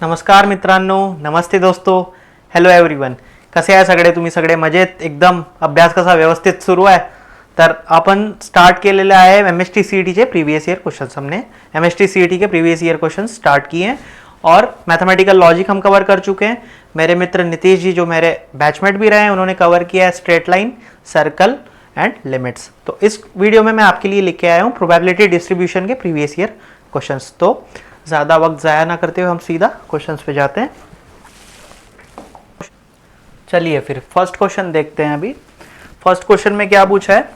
नमस्कार मित्रांनो, नमस्ते दोस्तों, हॅलो एव्हरीवन. कसे आहे सगळे तुम्ही? सगळे मजेत एकदम? अभ्यास कसा व्यवस्थित सुरू आहे? तर आपण स्टार्ट केलेले आहे MST CET के प्रीवियस ईयर क्वेश्चंस. हमने MST CET के प्रीवियस ईयर क्वेश्चन स्टार्ट किए हैं और मैथमेटिकल लॉजिक हम कवर कर चुके हैं. मेरे मित्र नीतीश जी जो मेरे बैचमेट भी रहे हैं उन्होंने कवर किया है straight line, circle and limits. तो इस वीडियो में मैं आपके लिए लेके आया हूँ प्रोबेबिलिटी डिस्ट्रीब्यूशन के प्रीवियस ईयर क्वेश्चंस. तो ज़्यादा वक्त ज़ाया ना करते हुए हम सीधा क्वेश्चंस पे जाते हैं. चलिए फिर फर्स्ट क्वेश्चन देखते हैं. अभी फर्स्ट क्वेश्चन में क्या पूछा है?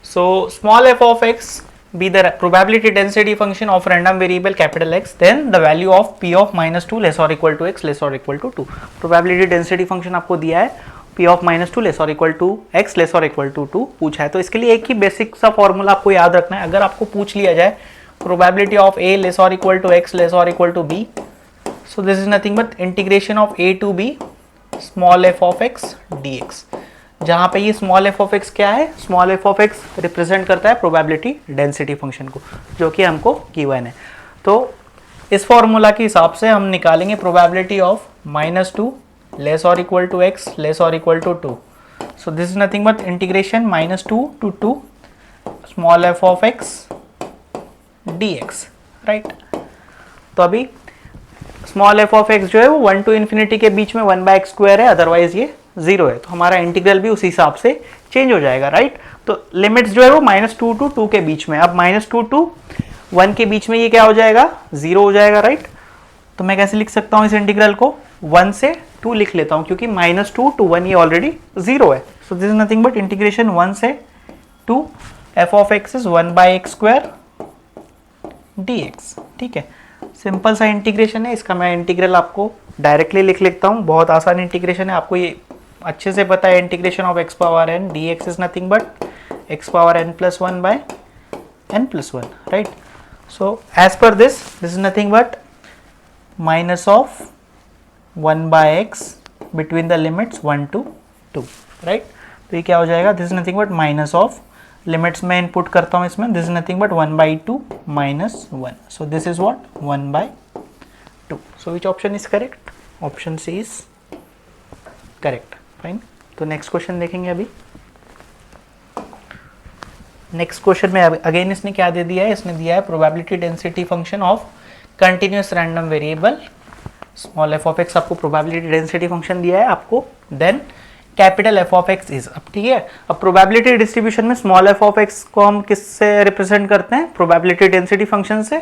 So small f of x be the probability density function of random variable capital X, then the value of p of -2 less or equal to x less or equal to 2. probability density function आपको दिया है p of -2 less or equal to x less or equal to 2 पूछा है. तो इसके लिए एक ही basic सा फॉर्मूला आपको याद रखना है. अगर आपको पूछ लिया जाए probability of a less or equal to x less or equal to b, so this is nothing but integration of a to b small f of x dx. जहाँ पे ये स्मॉल एफ ऑफ एक्स क्या है? Small f of x represent करता है probability density function को, जो कि हमको गिवन है. तो इस फॉर्मूला के हिसाब से हम निकालेंगे प्रोबेबिलिटी ऑफ -2 लेस और इक्वल टू एक्स लेस और equal to 2. So this is nothing but integration -2 to 2 small f of x dx, right. तो अभी स्मॉल एफ ऑफ एक्स जो है वो 1 to इन्फिनिटी के बीच में 1/x² है, अदरवाइज ये 0 है. तो हमारा इंटीग्रल भी उसी हिसाब से चेंज हो जाएगा, राइट. तो लिमिट्स जो है वो -2 to 2 के बीच में. अब -2 to 1 के बीच में ये क्या हो जाएगा? 0 हो जाएगा, राइट. तो मैं कैसे लिख सकता हूँ इस इंटीग्रल को? 1 से 2 लिख लेता हूँ, क्योंकि -2 to 1 ये ऑलरेडी 0 है. सो this is nothing but integration 1 से 2 F of x is 1/x² dx. ठीक है, सिंपल सा इंटीग्रेशन है. इसका मैं इंटीग्रल आपको डायरेक्टली लिख लेता हूँ. बहुत आसान इंटीग्रेशन है, आपको ये अच्छे से पता है. Integration of x power n dx is nothing but x power n+1/n+1, right. So as per this is nothing but minus of 1/x between the limits 1 to 2, right. तो ये क्या हो जाएगा? This is nothing but minus of limits में input करता हूँ इसमें. This is nothing but 1/2 -1. So this is what? 1/2. So which option is correct? Option C is correct. Fine. तो नेक्स्ट क्वेश्चन देखेंगे. अभी नेक्स्ट क्वेश्चन में अगेन इसने क्या दे दिया है? इसने दिया है probability density function of continuous random variable small f of x. आपको प्रोबेबिलिटी डेंसिटी फंक्शन दिया है आपको. Then capital F of x is. अब ठीक है, अब प्रोबेबिलिटी डिस्ट्रीब्यूशन में स्मॉल एफ ऑफ एक्स को हम किससे रिप्रेजेंट करते हैं? प्रोबेबिलिटी डेंसिटी फंक्शन से.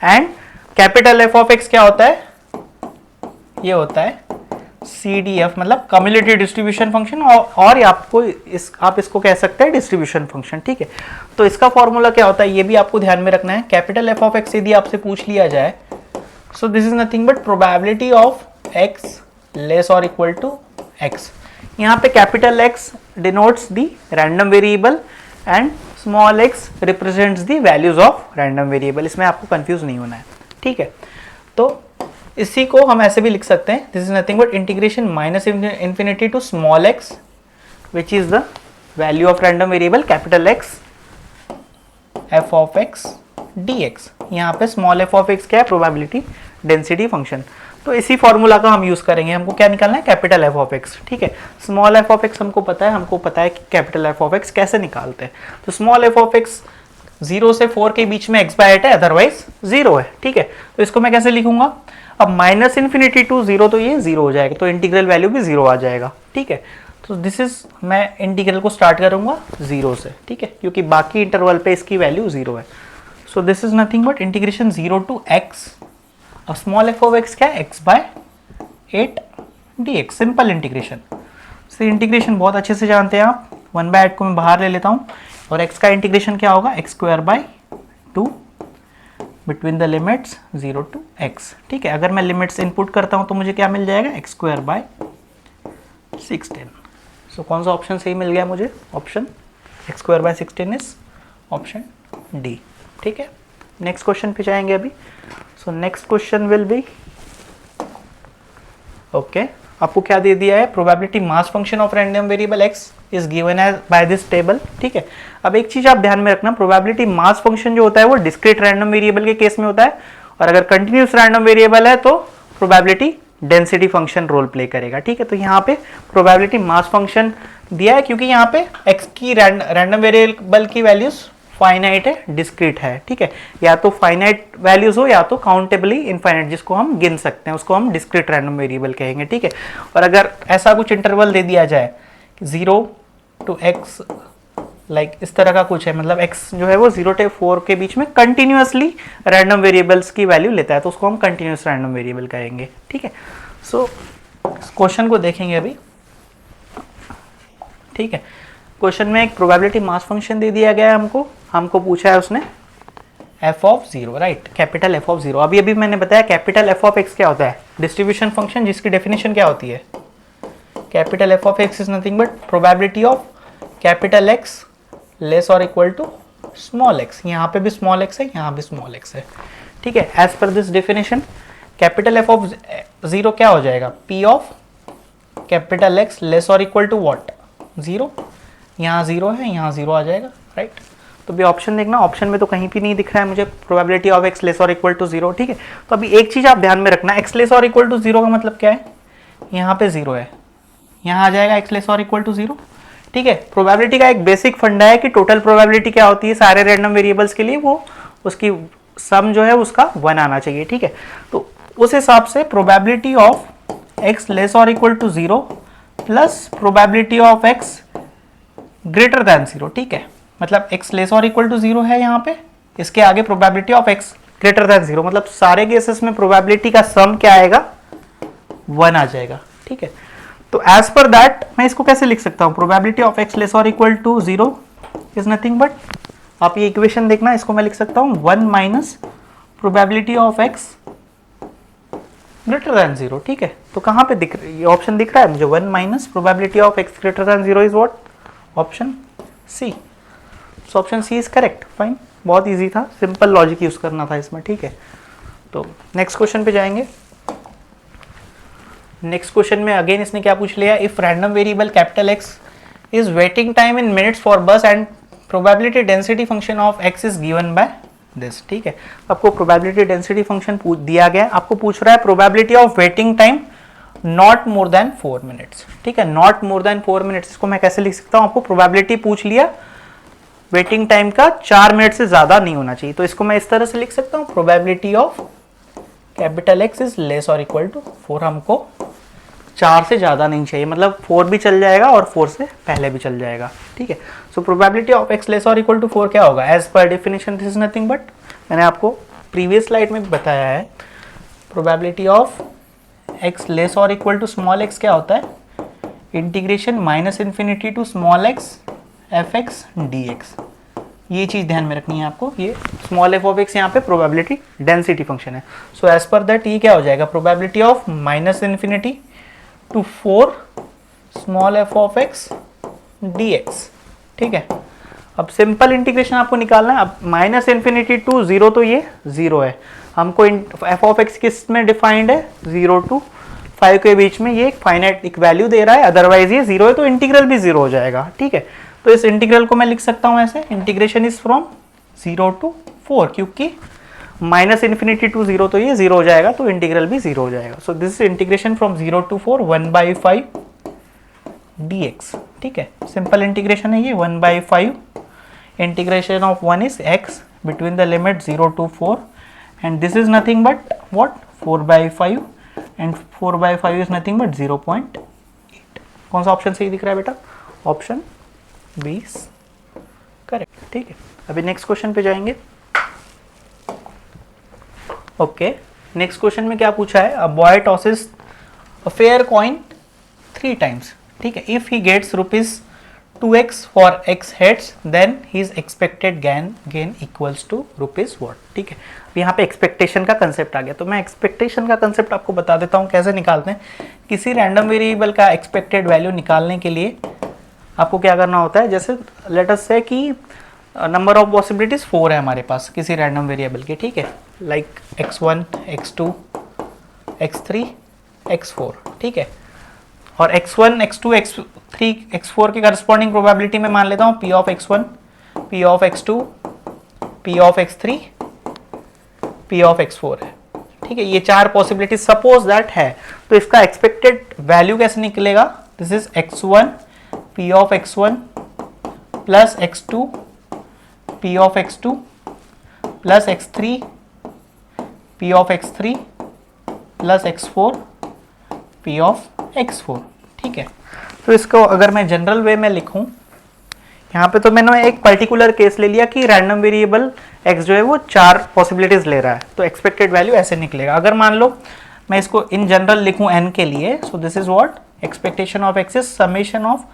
And capital F of x क्या होता है? ये होता है CDF, मतलब कम्युलेटिव डिस्ट्रीब्यूशन फंक्शन. और आप इसको कह सकते हैं डिस्ट्रीब्यूशन फंक्शन. ठीक है, तो इसका फॉर्मूला क्या होता है ये भी आपको ध्यान में रखना है. कैपिटल एफ ऑफ एक्स यदि आपसे पूछ लिया जाए, सो this is nothing but probability of X less और इक्वल टू एक्स. यहाँ पे capital x denotes the random variable and small x represents the values of random variable. इसमें आपको कंफ्यूज नहीं होना है. ठीक है, तो इसी को हम ऐसे भी लिख सकते हैं. This is nothing but integration -∞ to small x which is the value of random variable capital X f of x dx. यहाँ पे स्मॉल एफ ऑफ एक्स क्या है? Probability density function. तो इसी फॉर्मूला का हम यूज करेंगे. हमको क्या निकालना है? Capital F of x. ठीक है, स्मॉल एफ ऑफ एक्स हमको पता है कि कैपिटल एफ ऑफ एक्स कैसे निकालते हैं. तो स्मॉल एफ ऑफ एक्स 0 से 4 के बीच में x/8 है, अदरवाइज 0 है. ठीक है, तो इसको मैं कैसे लिखूंगा? अब -∞ टू 0 तो ये 0 हो जाएगा, तो इंटीग्रल वैल्यू भी 0 आ जाएगा. ठीक है, तो दिस इज, मैं इंटीग्रल को स्टार्ट करूंगा 0 से. ठीक है, क्योंकि बाकी इंटरवल पे इसकी वैल्यू 0 है. सो this is nothing but integration 0 to x. अब स्मॉल एफ ऑफ एक्स क्या है? x/8 dx. Simple integration. से इंटीग्रेशन बहुत अच्छे से जानते हैं आप. 1/8 को मैं बाहर ले लेता हूँ और x का इंटीग्रेशन क्या होगा? x²/2 between the limits 0 to x. ठीक है, अगर मैं लिमिट्स इनपुट करता हूँ तो मुझे क्या मिल जाएगा? x²/16. सो कौन सा ऑप्शन सही मिल गया मुझे? Option x²/16 is option D. ठीक है, नेक्स्ट क्वेश्चन पे जाएंगे अभी. So next question will be okay. आपको क्या दे दिया है? Probability mass function of random variable x is given as by this table. ठीक है, अब एक चीज आप ध्यान में रखना, प्रोबेबिलिटी मास फंक्शन जो होता है वो डिस्क्रीट रैंडम वेरिएबल के केस में होता है, और अगर कंटिन्यूस रैंडम वेरिएबल है तो probability density function role play करेगा। ठीक है, तो यहाँ पे प्रोबेबिलिटी मास फंक्शन दिया है क्योंकि यहाँ पे x की रैंडम वेरिएबल की वैल्यूज फाइनाइट है, डिस्क्रीट है। ठीक है, या तो फाइनाइट वैल्यूज हो या तो काउंटेबली इनफाइनाइट, जिसको हम गिन सकते हैं उसको हम डिस्क्रीट रैंडम वेरिएबल कहेंगे। ठीक है, और अगर ऐसा कुछ इंटरवल दे दिया जाए 0 to x लाइक इस तरह का कुछ है, मतलब x जो है वो 0 से 4 के बीच में कंटिन्यूअसली रैंडम वेरिएबल्स की वैल्यू लेता है, तो उसको हम कंटिन्यूअस रैंडम वेरिएबल कहेंगे। ठीक है, सो क्वेश्चन को देखेंगे अभी। ठीक है, क्वेश्चन में एक प्रोबेबिलिटी मास फंक्शन दे दिया गया है हमको पूछा है उसने f of 0, right, capital f of 0। अभी मैंने बताया कैपिटल f ऑफ x क्या होता है, डिस्ट्रीब्यूशन फंक्शन, जिसकी डेफिनेशन क्या होती है, capital f of x is nothing but probability of capital X less और इक्वल टू स्मॉल x। यहाँ पे भी स्मॉल x है, यहाँ भी स्मॉल x है। ठीक है, as per this definition capital f of 0 क्या हो जाएगा, p of capital X less और इक्वल टू व्हाट, 0। यहाँ 0 है, यहाँ 0 आ जाएगा, राइट। तो भी ऑप्शन देखना, ऑप्शन में तो कहीं भी नहीं दिख रहा है मुझे प्रोबेबिलिटी ऑफ x लेस और इक्वल टू 0। ठीक है, तो अभी एक चीज आप ध्यान में रखना, x लेस और इक्वल टू 0 का मतलब क्या है, यहाँ पे 0 है, यहाँ आ जाएगा x लेस और इक्वल टू 0। ठीक है, प्रोबेबिलिटी का एक बेसिक फंडा है कि टोटल प्रोबेबिलिटी क्या होती है सारे रैंडम वेरिएबल्स के लिए, वो उसकी सम जो है उसका 1 आना चाहिए। ठीक है, तो उस हिसाब से प्रोबेबिलिटी ऑफ x लेस और equal to 0 plus probability of x greater than 0। ठीक है, मतलब x लेस और इक्वल टू 0 है यहाँ पे, इसके आगे probability of x greater than 0, मतलब सारे केसेस में प्रोबेबिलिटी का सम क्या आएगा, 1 आ जाएगा। ठीक है, तो एज पर दैट मैं इसको कैसे लिख सकता हूँ, प्रोबेबिलिटी ऑफ x लेस और equal to 0 is nothing but, आप ये इक्वेशन देखना, इसको मैं लिख सकता हूँ 1 minus probability of x greater than 0। ठीक है, तो कहाँ पे दिख रहा है, ये ऑप्शन दिख रहा है मुझे, 1 minus probability of x greater than 0 is what, option C. So option C is correct, fine, बहुत इजी था, सिंपल लॉजिक यूज करना था इसमें। ठीक है, तो नेक्स्ट क्वेश्चन पे जाएंगे। नेक्स्ट क्वेश्चन में अगेन इसने क्या पूछ लिया, if random variable capital X is waiting time in minutes for bus and probability density function of x is given by this. ठीक है, आपको प्रोबेबिलिटी डेंसिटी फंक्शन दिया गया है, आपको पूछ रहा है probability of waiting time not more than 4 minutes. ठीक है, नॉट मोर देन 4 मिनट्स, इसको मैं कैसे लिख सकता हूँ, आपको प्रोबेबिलिटी पूछ लिया वेटिंग टाइम का 4 मिनट से ज्यादा नहीं होना चाहिए, तो इसको मैं इस तरह से लिख सकता हूँ, probability of capital X is less और इक्वल टू 4, हमको 4 से ज्यादा नहीं चाहिए, मतलब 4 भी चल जाएगा और 4 से पहले भी चल जाएगा। ठीक है, so probability of x less और इक्वल टू 4 क्या होगा, as per definition this is nothing but, मैंने आपको प्रीवियस स्लाइड में भी बताया है, प्रोबेबिलिटी ऑफ x लेस और इक्वल टू स्मॉल x क्या होता है, integration minus infinity to small x fx dx। ये चीज ध्यान में रखनी है आपको, ये स्मॉल f ऑफ x यहाँ पे प्रोबेबिलिटी डेंसिटी फंक्शन है। सो एज पर दैट ये क्या हो जाएगा, probability of minus infinity to 4 small f of x dx। ठीक है, अब सिंपल इंटीग्रेशन आपको निकालना है, अब माइनस इन्फिनिटी टू 0, तो ये 0 है, हमको f ऑफ x किस में डिफाइंड है, 0 to 5 के बीच में, ये एक फाइनाइट एक वैल्यू दे रहा है, अदरवाइज ये 0 है, तो इंटीग्रल भी 0 हो जाएगा। ठीक है, तो इस इंटीग्रल को मैं लिख सकता हूं ऐसे, इंटीग्रेशन इज फ्रॉम 0 to 4, क्योंकि माइनस इन्फिनिटी टू 0 तो ये 0 हो जाएगा, तो इंटीग्रल भी 0 हो जाएगा। सो this is integration from 0 to 4 1/5 dx। ठीक है, सिंपल इंटीग्रेशन है ये, 1/5 integration of 1 is x between the limit 0 to 4 and this is nothing but what, 4/5 and 4/5 is nothing but 0.8। कौन सा ऑप्शन सही दिख रहा है बेटा, ऑप्शन 20 करेक्ट। ठीक है, अभी नेक्स्ट क्वेश्चन पे जाएंगे। ओके, नेक्स्ट क्वेश्चन में क्या पूछा है, a boy tosses a fair coin 3 times. ठीक है, if he gets rupees 2x for x heads then his expected gain equals to rupees what. ठीक है, यहाँ पे एक्सपेक्टेशन का कंसेप्ट आ गया, तो मैं एक्सपेक्टेशन का कंसेप्ट आपको बता देता हूँ कैसे निकालते हैं। किसी रैंडम वेरिएबल का एक्सपेक्टेड वैल्यू निकालने के लिए आपको क्या करना होता है, जैसे लेट अस से कि नंबर ऑफ पॉसिबिलिटीज 4 है हमारे पास किसी रैंडम वेरिएबल के। ठीक है, like x1 x2 x3 x4। ठीक है, और x1 x2 x3 x4 के करस्पॉन्डिंग प्रोबेबिलिटी में मान लेता हूँ p of x1 p of x2 p of x3 p of x4 है। ठीक है, ये 4 पॉसिबिलिटी सपोज दैट है, तो इसका एक्सपेक्टेड वैल्यू कैसे निकलेगा? This is x1 p of x1 plus x2 p of x2 plus x3 p of x3 plus x4 p of x4। ठीक है, तो इसको अगर मैं जनरल वे में लिखूं, यहाँ पे तो मैंने एक पर्टिकुलर केस ले लिया कि रैंडम वेरिएबल x जो है वो 4 पॉसिबिलिटीज ले रहा है, तो एक्सपेक्टेड वैल्यू ऐसे निकलेगा। अगर मान लो मैं इसको इन जनरल लिखूं n के लिए, सो this is what expectation of x is summation of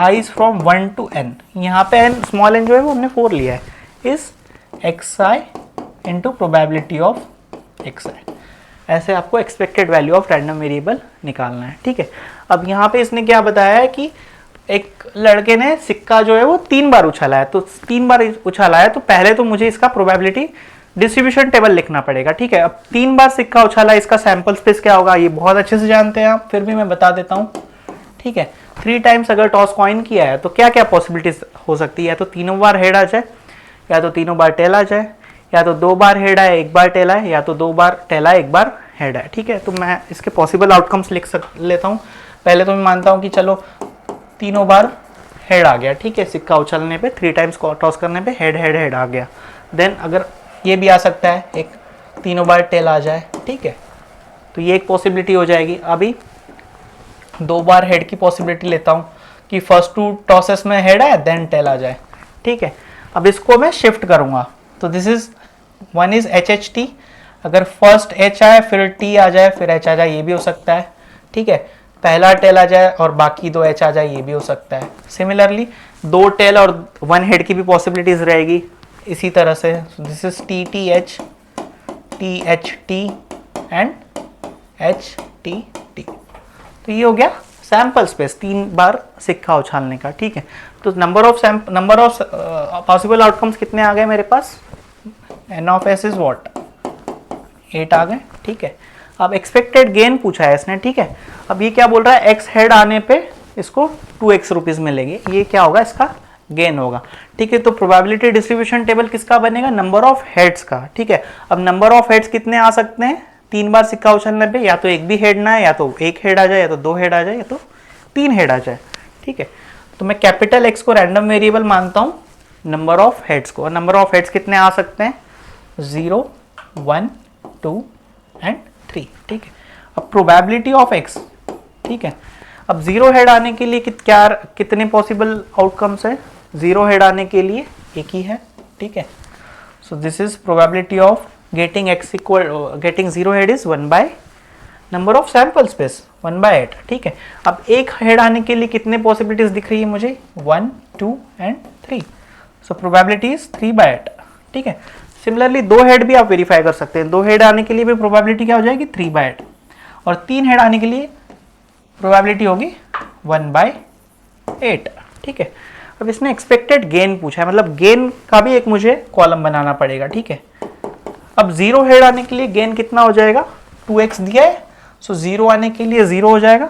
i's from 1 to n। यहाँ पे n स्मॉल n जो है वो हमने 4 लिया है, is xi into probability of xi। ऐसे आपको expected value of random variable निकालना है। ठीक है, अब यहाँ पे इसने क्या बताया है कि एक लड़के ने सिक्का जो है वो 3 बार उछाला है, तो 3 बार उछाला है, तो पहले तो मुझे इसका प्रोबेबिलिटी डिस्ट्रीब्यूशन टेबल लिखना पड़ेगा। ठीक है, अब 3 बार सिक्का उछाला, इसका सैंपल स्पेस क्या होगा ये बहुत अच्छे से जानते हैं आप, फिर भी मैं बता देता हूँ। ठीक है, 3 टाइम्स अगर टॉस कॉइन किया है तो क्या क्या पॉसिबिलिटीज हो सकती है? या तो तीनों बार हेड आ जाए, या तो तीनों बार टेल आ जाए, या तो 2 बार हेड आए 1 बार टेल आए, या तो 2 बार टेल आए 1 बार हेड आए। ठीक है, तो मैं इसके पॉसिबल आउटकम्स लेता हूँ। पहले तो मैं मानता हूँ कि चलो तीनों बार हेड आ गया। ठीक है, सिक्का उछलने पे 3 टाइम्स टॉस करने पे हेड हेड हेड आ गया। देन अगर ये भी आ सकता है एक तीनों बार टेल आ जाए। ठीक है, तो ये एक पॉसिबिलिटी हो जाएगी। अभी 2 बार हेड की पॉसिबिलिटी लेता हूँ कि फर्स्ट 2 टॉसेस में हेड आए देन टेल आ जाए। ठीक है, अब इसको मैं शिफ्ट करूँगा, तो दिस इज 1 इज HHT, अगर फर्स्ट H आए फिर T आ जाए फिर H आ जाए, ये भी हो सकता है। ठीक है, पहला टेल आ जाए और बाकी 2 H आ जाए, ये भी हो सकता है। सिमिलरली 2 टेल और 1 हेड की भी पॉसिबिलिटीज रहेगी इसी तरह से। This is TTH, THT and HTT। तो ये हो गया सैंपल स्पेस 3 बार सिक्का उछालने का। ठीक है, तो नंबर ऑफ पॉसिबल आउटकम्स कितने आ गए मेरे पास? n of s is what 8 आ गए। ठीक है, अब एक्सपेक्टेड गेन पूछा है इसने। ठीक है, अब ये क्या बोल रहा है, x हेड आने पे इसको 2x रुपीज मिलेंगे, ये क्या होगा इसका गेन होगा। ठीक है, तो प्रोबेबिलिटी डिस्ट्रीब्यूशन टेबल किसका बनेगा? नंबर ऑफ हेड्स का। ठीक है, अब नंबर ऑफ हेड्स कितने आ सकते हैं 3 बार सिक्का उछलने पे? या तो एक भी हेड ना है, या तो 1 हेड आ जाए, या तो 2 हेड आ जाए, या तो 3 हेड आ जाए। ठीक है, तो मैं कैपिटल X को रैंडम वेरिएबल मानता हूँ नंबर ऑफ हेड्स को, और नंबर ऑफ हेड्स कितने आ सकते हैं? 0, 1, 2 एंड 3। ठीक है, अब प्रोबेबिलिटी ऑफ x। ठीक है, अब 0 हेड आने के लिए कितने पॉसिबल आउटकम्स है? 0 हेड आने के लिए एक ही है। ठीक है, सो this is probability of getting getting 0 head is 1 by number of sample space 1/8। ठीक है, अब एक हेड आने के लिए कितने पॉसिबिलिटीज दिख रही है मुझे? 1, 2 एंड 3। So probability is 3/8। ठीक है, सिमिलरली 2 हेड भी आप वेरीफाई कर सकते हैं। 2 हेड आने के लिए भी प्रोबेबिलिटी क्या हो जाएगी? 3/8, और 3 हेड आने के लिए प्रोबेबिलिटी होगी 1/8। ठीक है, अब इसने एक्सपेक्टेड गेन पूछा है, मतलब गेन का भी एक मुझे कॉलम बनाना पड़ेगा। ठीक है, अब 0 हेड आने के लिए गेन कितना हो जाएगा? 2x दिया है, सो 0 आने के लिए 0 हो जाएगा।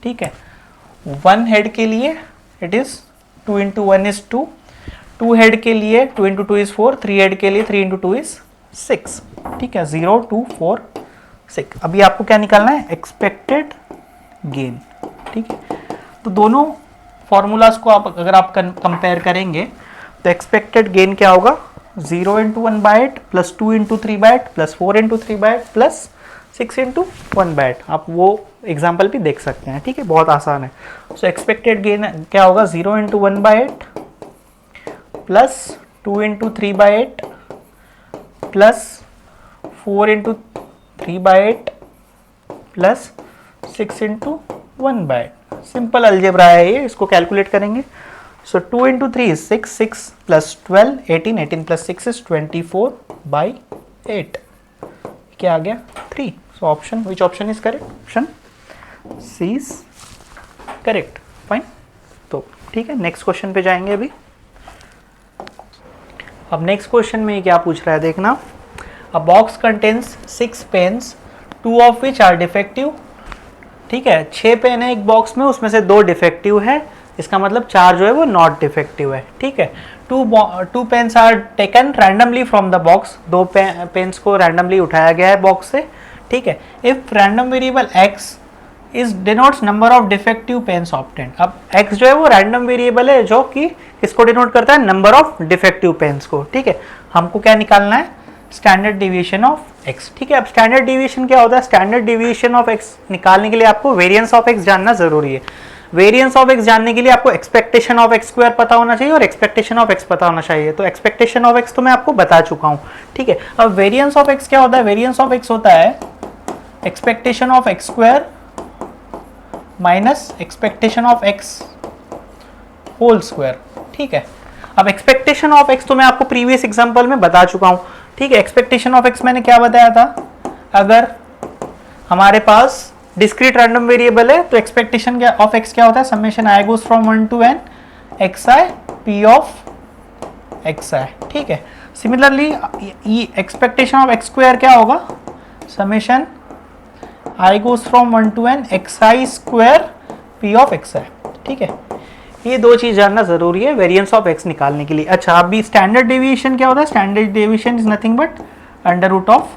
ठीक है, 1 हेड के लिए इट इज 2 × 1 इज 2, 2 हेड के लिए 2 × 2 इज 4, 3 हेड के लिए 3 × 2 इज 6। ठीक है, 0, 2, 4, 6। अभी आपको क्या निकालना है? Expected gain. ठीक है, तो दोनों फॉर्मूलाज को आप अगर आप कंपेयर करेंगे तो एक्सपेक्टेड गेन क्या होगा? 0 × 1/8 प्लस 2 × 3/8 प्लस 4 × 3/8 प्लस 6 × 1/8। आप वो एग्जाम्पल भी देख सकते हैं। ठीक है, बहुत आसान है। सो एक्सपेक्टेड गेन क्या होगा? 0 × 1/8 plus 2 × 3/8 plus 4 × 3/8 plus 6 × 1/8। Simple algebra है ये, इसको कैलकुलेट करेंगे। सो 2 × 3 is 6, 6 plus 12, 18, 18 plus 6 is 24/8। क्या आ गया? 3। So option, which option is correct? Option C is correct. Fine, तो ठीक है, नेक्स्ट क्वेश्चन पे जाएंगे अभी। अब नेक्स्ट क्वेश्चन में क्या पूछ रहा है देखना। A box contains 6 pens, 2 of which are defective. ठीक है, 6 पेन है एक बॉक्स में, उसमें से 2 डिफेक्टिव है, इसका मतलब 4 जो है वो नॉट डिफेक्टिव है, ठीक है। Two pens are taken randomly from the box, 2 pens को रैंडमली उठाया गया है बॉक्स से, ठीक है। If random variable x is denotes number of defective pens obtained. अब x जो है वो रैंडम वेरिएबल है जो कि किसको डिनोट करता है, नंबर ऑफ डिफेक्टिव पेन्स को, ठीक है। हमको क्या निकालना है, स्टैंडर्ड डिविएशन ऑफ x, ठीक है। अब स्टैंडर्ड डिविएशन क्या होता है, स्टैंडर्ड डिविएशन ऑफ x निकालने के लिए आपको वेरिएंस ऑफ x जानना जरूरी है। वेरिएंस ऑफ x जानने के लिए आपको एक्सपेक्टेशन ऑफ x स्क्वायर पता होना चाहिए और एक्सपेक्टेशन ऑफ x पता होना चाहिए। तो एक्सपेक्टेशन ऑफ x तो मैं आपको बता चुका हूं, ठीक है। अब वेरिएंस ऑफ x क्या होता है, वेरिएंस ऑफ x होता है expectation of x square minus expectation of x whole square, ठीक है। अब एक्सपेक्टेशन ऑफ x तो मैं आपको प्रीवियस एग्जांपल में बता चुका हूं, ठीक है। एक्सपेक्टेशन ऑफ x मैंने क्या बताया था, अगर हमारे पास डिस्क्रीट रैंडम वेरिएबल है तो एक्सपेक्टेशन ऑफ x क्या होता है, summation i goes from 1 to n xi p of xi, ठीक है। Similarly expectation of x square क्या होगा, summation i goes from 1 to n xi square p of xi, ठीक है। ये 2 चीज जानना जरूरी है वेरिएंस ऑफ x निकालने के लिए। अच्छा, अभी स्टैंडर्ड डेविएशन क्या होता है, standard deviation is nothing but under root of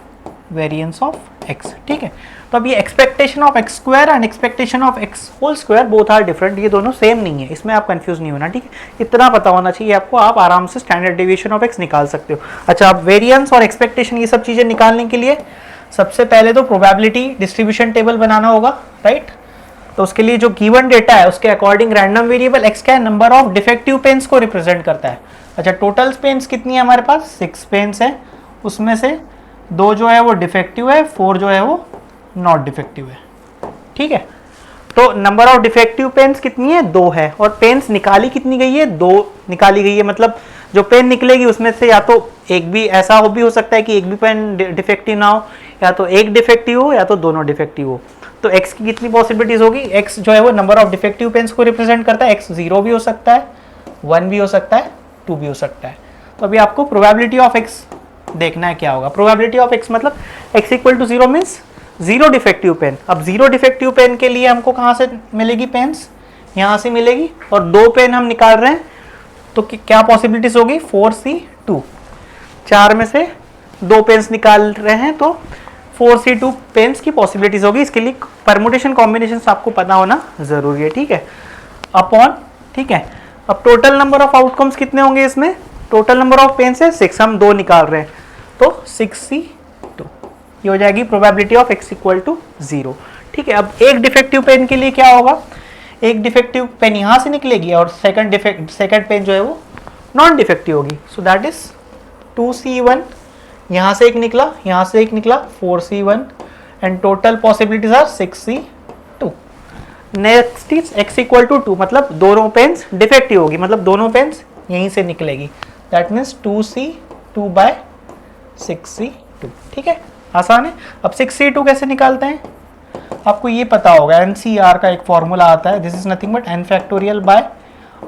variance of x, ठीक है। तो अब ये expectation of x square and expectation of x whole square both are different, ये दोनों सेम नहीं है, इसमें आप कंफ्यूज नहीं होना, ठीक है। इतना पता होना चाहिए आपको, आप आराम से स्टैंडर्ड डेविएशन ऑफ x निकाल सकते हो। अच्छा, अब वेरिएंस और एक्सपेक्टेशन ये सब चीजें निकालने के लिए सबसे पहले तो प्रोबेबिलिटी डिस्ट्रीब्यूशन टेबल बनाना होगा, राइट। तो उसके लिए जो गिवन डेटा है उसके अकॉर्डिंग रैंडम वेरिएबल x क्या है, नंबर ऑफ डिफेक्टिव पेन्स को रिप्रेजेंट करता है। अच्छा, टोटल पेन्स कितनी है हमारे पास, 6 पेन्स है, उसमें से 2 जो है वो डिफेक्टिव है, 4 जो है वो नॉट डिफेक्टिव है, ठीक है। तो नंबर ऑफ डिफेक्टिव पेन्स कितनी है, 2 है, और पेन्स निकाली कितनी गई है, 2 निकाली गई है। मतलब जो पेन निकलेगी उसमें से या तो एक भी ऐसा हो भी हो सकता है कि एक भी पेन डिफेक्टिव ना हो, या तो एक डिफेक्टिव हो या तो दोनों डिफेक्टिव हो। तो x की कितनी पॉसिबिलिटीज होगी, x जो है वो नंबर ऑफ डिफेक्टिव पेन्स को रिप्रेजेंट करता है, x 0 भी हो सकता है, 1 भी हो सकता है, 2 भी हो सकता है। तो अभी आपको प्रोबेबिलिटी ऑफ x देखना है क्या होगा। प्रोबेबिलिटी ऑफ x मतलब x equal to 0 means 0 defective pen. अब 0 डिफेक्टिव पेन के लिए हमको कहाँ से मिलेगी पेन्स, यहाँ से मिलेगी, और 2 पेन हम निकाल रहे हैं तो क्या पॉसिबिलिटीज होगी, 4c2, 4 में से 2 पेन्स निकाल रहे हैं तो 4c2 पेन्स की पॉसिबिलिटीज होगी। इसके लिए परमुटेशन कॉम्बिनेशन आपको पता होना जरूरी है, ठीक है, अपॉन, ठीक है। अब टोटल नंबर ऑफ आउटकम्स कितने होंगे इसमें, टोटल नंबर ऑफ पेन्स है 6, हम 2 निकाल रहे हैं तो 6c2, ये हो जाएगी probability of x equal to 0, ठीक है। अब एक डिफेक्टिव पेन के लिए क्या होगा, एक डिफेक्टिव पेन यहाँ से निकलेगी और सेकंड पेन जो है वो नॉन डिफेक्टिव होगी, सो दैट इज 2c1, यहाँ से एक निकला, यहाँ से एक निकला, 4c1, and total possibilities are 6c2। Next is x equal to 2, मतलब दोनों पेन्स डिफेक्टिव होगी, मतलब दोनों पेन्स यहीं से निकलेगी, that means 2c2 bye 6c2, ठीक है, आसान है। अब 6c2 कैसे निकालते हैं, आपको ये पता होगा, NCR का एक फॉर्मूला आता है, this is nothing but n factorial by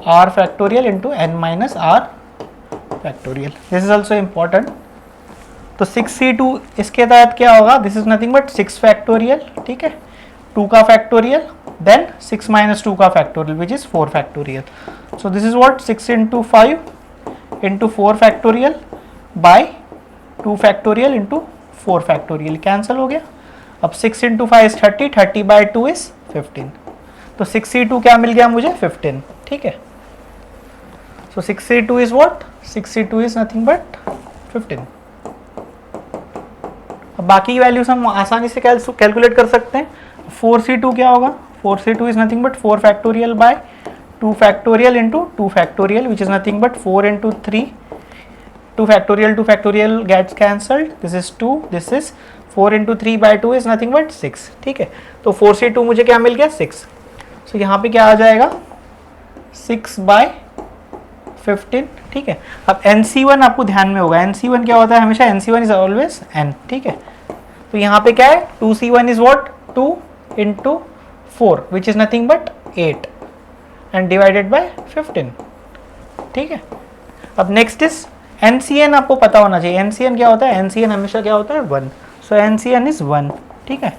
r factorial into n minus r factorial, this is also important. तो 6c2 इसके तहत क्या होगा, this is nothing but 6 factorial, ठीक है, 2 का फैक्टोरियल, देन 6 माइनस 2 का factorial which is 4 factorial. So this is what 6 into 5 into 4 factorial by 2 factorial into 4 factorial, cancel हो गया। अब 6 इंटू 5 इज 30, 30 बाय 2 इज 15, तो 6c2 क्या मिल गया मुझे, 15, ठीक है। सो 6c2 is what, 6c2 is nothing but 15। अब बाकी वैल्यूज हम आसानी से कैलकुलेट कर सकते हैं। 4c2 क्या होगा, 4c2 is nothing but 4 factorial by 2 factorial into 2 factorial which is nothing but 4 into 3, 2 factorial gets cancelled, this is 2, this is 4 into 3 by 2 is nothing but 6, ठीक है। तो 4c2 मुझे क्या मिल गया, 6। सो यहाँ पे क्या आ जाएगा, 6 बाय 15, ठीक है। अब NC1 आपको ध्यान में होगा, NC1 क्या होता है हमेशा, NC1 इज ऑलवेज n, ठीक है। तो यहाँ पे क्या है, 2c1 is what, 2 into 4 which is nothing but 8 and divided by 15, ठीक है। अब नेक्स्ट इज NCN, आपको पता होना चाहिए NCN क्या होता है, NCN हमेशा क्या होता है 1, सो NCN इज 1, ठीक है।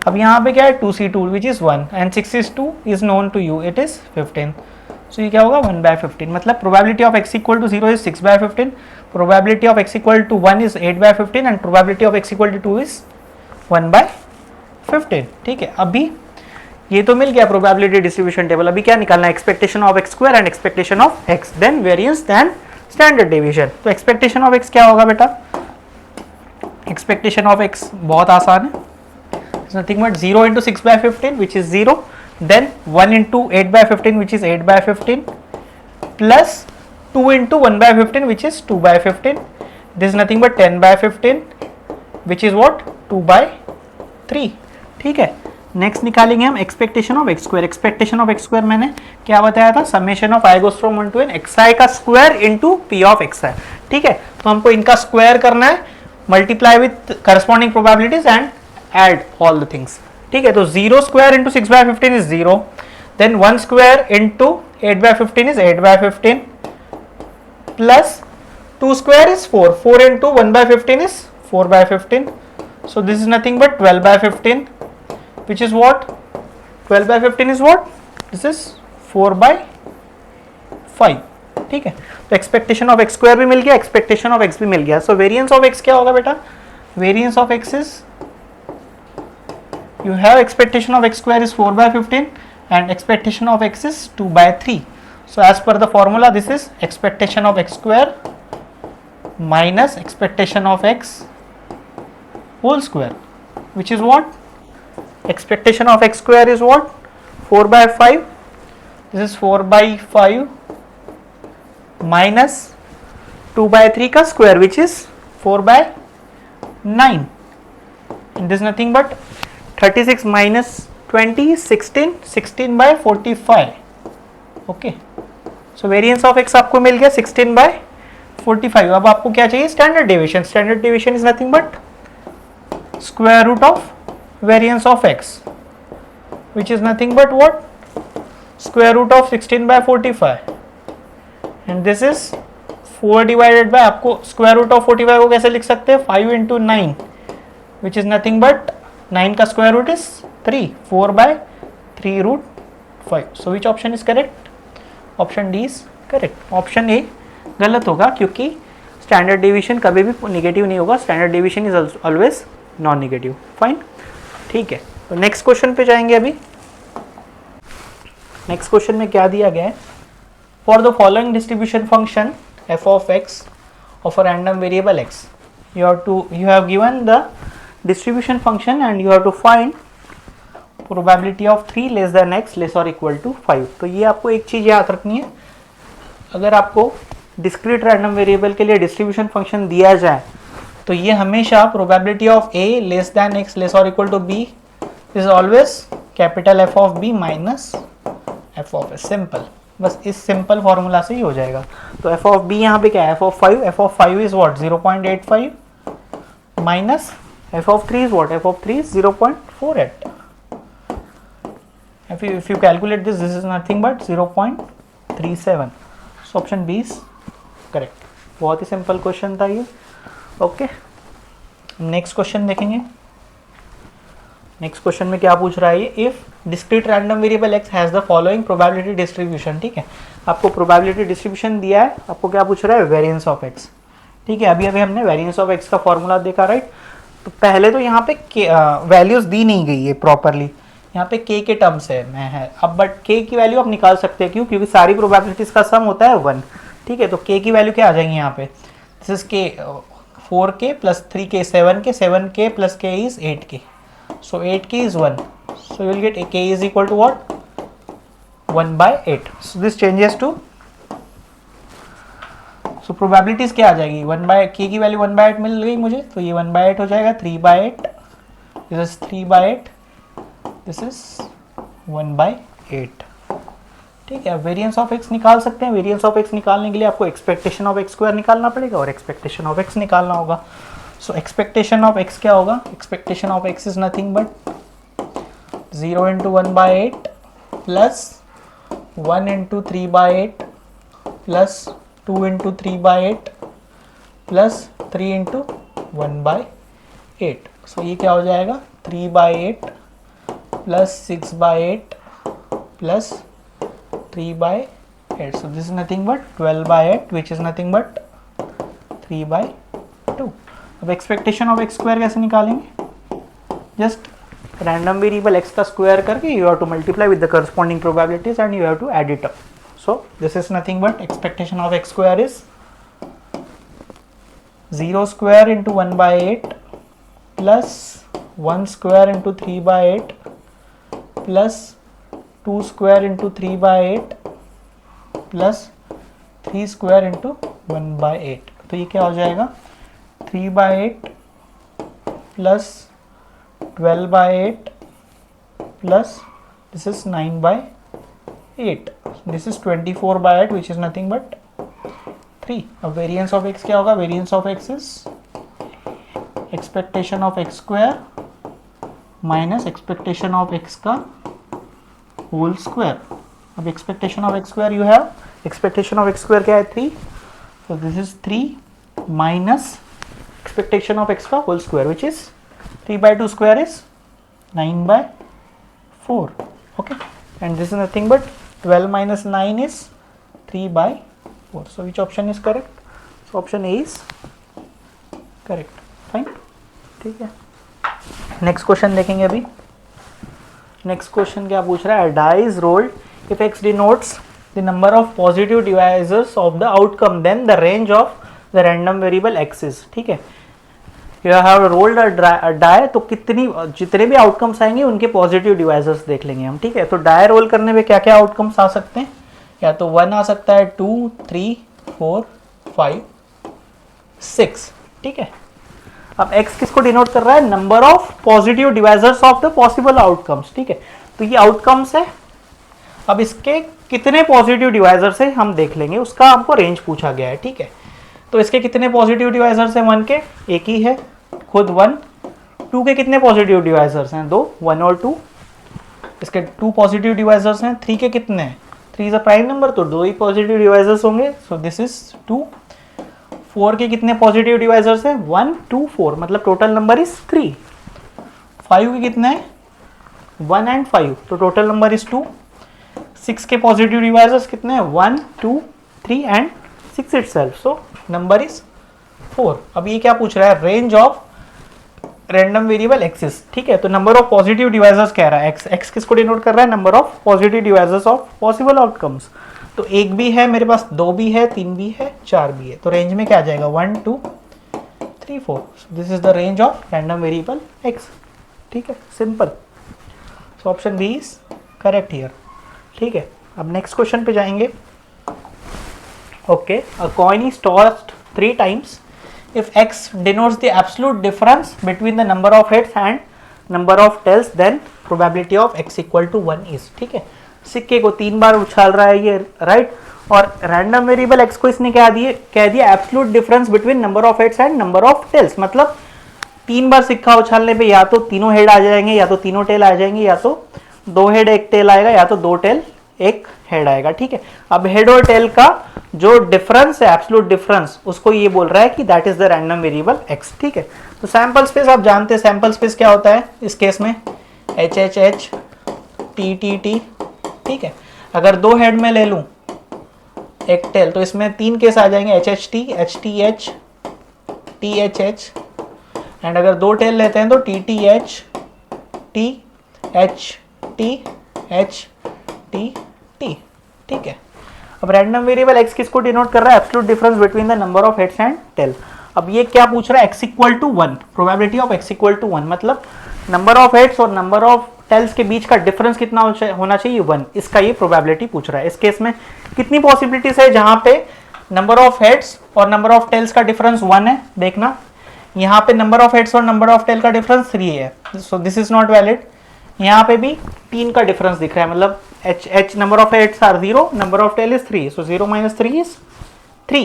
अब यहाँ पे क्या है 2c2 which is 1 and 6 is 2 is known to you, it is 15, so ये क्या होगा 1/15, मतलब probability of x equal to 0 is 6/15, probability of x equal to 1 is 8/15 and probability of x equal to 2 is 1/15. ठीक है, अभी ये तो मिल गया प्रोबेबिलिटी डिस्ट्रीब्यूशन टेबल. अभी क्या निकालना है? Expectation of x square and expectation of x, then variance, then standard deviation. तो एक्सपेक्टेशन ऑफ एक्स क्या होगा बेटा? एक्सपेक्टेशन ऑफ एक्स बहुत आसान है, nothing but 0 into 6/15 which is 0, then 1 into 8/15 which is 8/15 plus 2 into 1/15 which is 2/15. This is nothing but 10/15 which is what? 2/3. ठीक है, next निकालेंगे हम expectation of x square. Expectation of x square मैंने क्या बताया था? Summation of i goes from 1 to n xi का square into p of xi. ठीक है, तो हमको इनका स्क्वायर करना है, multiply with corresponding probabilities and add all the things. ठीक है, तो 0 square into 6/15 is 0, then 1 square into 8/15 is 8/15 plus 2 square is 4, 4 into 1/15 is 4/15. So this is nothing but 12/15, which is what? 12/15 is what? This is 4/5. ठीक है, तो expectation of x square भी मिल गया, expectation of x भी मिल गया. सो variance of x क्या होगा बेटा? Variance of x is, you have expectation of x square is 4/15 and expectation of x is 2/3. So as per the formula, this is expectation of x square minus expectation of x whole square, which is what? Expectation of x square is what? 4/5. This is 4/5 minus 2/3 का square, which is 4/9. And this is nothing but 36 minus 20 is 16, 16/45. Okay, so variance of x आपको मिल गया 16/45. अब आपको क्या चाहिए? Standard deviation. Standard deviation is nothing but square root of variance of x, which is nothing but what? Square root of 16/45 and this is 4 divided by, आपको square root of 45 को कैसे लिख सकते हैं? 5 into 9 which is nothing but 9 का square root is 3, 4/3√5. So which option is correct? Option D is correct. Option ए गलत होगा क्योंकि स्टैंडर्ड डेविएशन कभी भी नेगेटिव नहीं होगा. Standard deviation is always non negative. Fine, ठीक है. तो नेक्स्ट क्वेश्चन पे जाएंगे. अभी नेक्स्ट क्वेश्चन में क्या दिया गया है? For the following distribution function f of x of a random variable x, you have given the distribution function and you have to find probability of 3 less than x less or equal to 5. तो ये आपको एक चीज़ याद रखनी है, अगर आपको discrete random variable के लिए डिस्ट्रीब्यूशन फंक्शन दिया जाए तो ये हमेशा probability of a less than x less और equal to b is always capital f of b minus f of s. Simple, बस इस सिंपल फॉर्मूला से ही हो जाएगा. तो f ऑफ b यहाँ पे क्या है? f of 5 is what? 0.85 minus f of 3 is what? f of 3 is 0.48. If you calculate this is nothing but 0.37. So option B is correct. बहुत ही सिंपल क्वेश्चन था ये. ओके, नेक्स्ट क्वेश्चन देखेंगे. Next question में क्या पूछ रहा है ये? If discrete random variable x has the following probability distribution. ठीक है, आपको प्रोबेबिलिटी डिस्ट्रीब्यूशन दिया है, आपको क्या पूछ रहा है? Variance of x. ठीक है, अभी हमने वेरिएंस ऑफ x का फॉर्मूला देखा, राइट? तो पहले तो यहाँ पे वैल्यूज दी नहीं गई है प्रॉपरली, यहाँ पे k के टर्म्स है. अब बट k की वैल्यू आप निकाल सकते हैं. क्यों? क्योंकि सारी प्रोबेबिलिटीज का सम होता है 1. ठीक है, तो k की वैल्यू क्या आ जाएगी यहाँ पे? This is k 4k plus 3k 7k plus k is 8k. So 8k is 1. So you will get k is equal to what? 1/8. So this changes to, so probabilities क्या आ जाएगी? k की value 1/8 मिल गई मुझे, तो ये 1/8 हो जाएगा. 3/8, दिस इज 3/8, दिस इज 1/8. ठीक है, वेरिएंस ऑफ x निकाल सकते हैं. वेरिएंस ऑफ x निकालने के लिए आपको एक्सपेक्टेशन ऑफ x स्क्वायर निकालना पड़ेगा और एक्सपेक्टेशन ऑफ x निकालना होगा. सो एक्सपेक्टेशन ऑफ x क्या होगा? Expectation of x is nothing but 0 into 1/8 plus 1 into 3/8 plus 2 into 3/8 plus 3 into 1/8. सो ये क्या हो जाएगा? 3/8 plus 6/8 plus 3/8 8. So this is nothing but 12 by 8 which is nothing but 3 by 2. अब expectation of x square कैसे निकालेंगे? Just random variable x का square करके you have to multiply with the corresponding probabilities and you have to add it up. So this is nothing but expectation of x square is 0 square into 1 by 8 plus 1 square into 3 by 8 plus 2 square into 3 by 8 plus 3 square into 1 by 8. तो ये क्या हो जाएगा? 3 by 8 plus 12 by 8 plus this is 9 by 8. This is 24 by 8 which is nothing but 3. अब variance of x क्या होगा? Variance of x is expectation of x square minus expectation of x का whole square. अब expectation of x square you have, expectation of x square क्या है? 3. So this is 3 minus expectation of x का whole square which is 3 by 2 square is 9 by 4. Okay, and this is nothing but 12 minus 9 is 3 by 4. So which option is correct? So option A is correct. Fine. ठीक है. Next question देखेंगे अभी. Next question क्या पूछ रहा है? Die is rolled if x denotes the number of positive divisors of the outcome, then the range of the random variable x is. ठीक है. You have rolled a die, तो कितनी जितने भी आउटकम्स आएंगे उनके पॉजिटिव डिवाइजर्स देख लेंगे हम. ठीक है. तो डाई रोल करने में क्या क्या आउटकम्स आ सकते हैं? या तो 1 आ सकता है, 2, 3, 4, 5, 6. ठीक है. अब x किसको डिनोट कर रहा है? Number of positive divisors of the possible outcomes. ठीक है. तो ये आउटकम्स है. अब इसके कितने पॉजिटिव डिवाइजर्स है हम देख लेंगे, उसका हमको रेंज पूछा गया है. ठीक है. तो इसके कितने पॉजिटिव डिवाइजर्स हैं? 1 के एक ही है, खुद 1. 2 के कितने पॉजिटिव डिवाइजर्स हैं? 2, 1 और 2. इसके 2 पॉजिटिव डिवाइजर्स हैं. 3 के कितने हैं? 3 इज अ प्राइम नंबर, तो 2 ही पॉजिटिव डिवाइजर्स होंगे. सो दिस इज 2. 4 के कितने पॉजिटिव डिवाइजर्स हैं? 1, 2, 4, मतलब टोटल नंबर इज 3. 5 के कितने हैं? 1 एंड 5, तो टोटल नंबर इज 2. 6 के पॉजिटिव डिवाइजर्स कितने हैं? 1, 2, 3 and 6 itself. So number is 4. अब ये क्या पूछ रहा है? Range of random variable axis. ठीक है. तो नंबर ऑफ पॉजिटिव डिवाइजर्स कह रहा है. एक्स किसको डिनोट कर रहा है? Number of positive divisors of possible outcomes. तो 1 भी है मेरे पास, 2 भी है, 3 भी है, 4 भी है. तो रेंज में क्या आ जाएगा? 1, 2, 3, 4. This is the range of random variable x. ठीक है. Simple. So option B is correct here. ठीक है. अब नेक्स्ट क्वेश्चन पे जाएंगे. Okay, a coin is tossed 3 times. If x denotes the absolute difference between the number of heads and number of tails, then probability of x equal to 1 is. ठीक है. सिक्के को 3 बार उछाल रहा है ये, राइट. और रैंडम वेरिएबल x को इसने क्या कह दिया? Absolute difference between number of heads and number of tails. मतलब 3 बार सिक्का उछालने पे या तो तीनों हेड आ जाएंगे, या तो तीनों टेल आ जाएंगे, या तो 2 हेड 1 टेल आएगा, या तो 2 टेल 1 हेड आएगा. ठीक है. अब हेड और टेल का जो डिफरेंस है, एब्सोल्यूट डिफरेंस, उसको ये बोल रहा है कि that is the random variable x. ठीक है. तो सैंपल स्पेस आप जानते हैं. सैंपल स्पेस क्या होता है इस केस में? h h h t t t. ठीक है. अगर 2 हेड में ले लूं, 1 टेल, तो इसमें 3 केस आ जाएंगे, h h t, h t h, t h h. And अगर 2 टेल लेते हैं तो t t h, t h t, h t t. ठीक है. अब रैंडम वेरिएबल x किसको डिनोट कर रहा है? Absolute difference between the number of heads and tail. अब ये क्या पूछ रहा है? x equal to 1, probability of x equal to 1, मतलब नंबर ऑफ हेड्स और नंबर ऑफ टेल्स के बीच का डिफरेंस कितना होना चाहिए? 1. इसका ये प्रोबेबिलिटी पूछ रहा है. इस केस में कितनी पॉसिबिलिटीज है जहां पे नंबर ऑफ हेड्स और नंबर ऑफ टेल्स का डिफरेंस 1 है? देखना, यहाँ पे नंबर ऑफ हेड्स और नंबर ऑफ टेल का डिफरेंस 3 है. सो दिस इज नॉट वैलिड. यहाँ पे भी 3 का डिफरेंस दिख रहा है, मतलब h number of heads are 0, number of tail is 3, so 0 minus 3 is 3.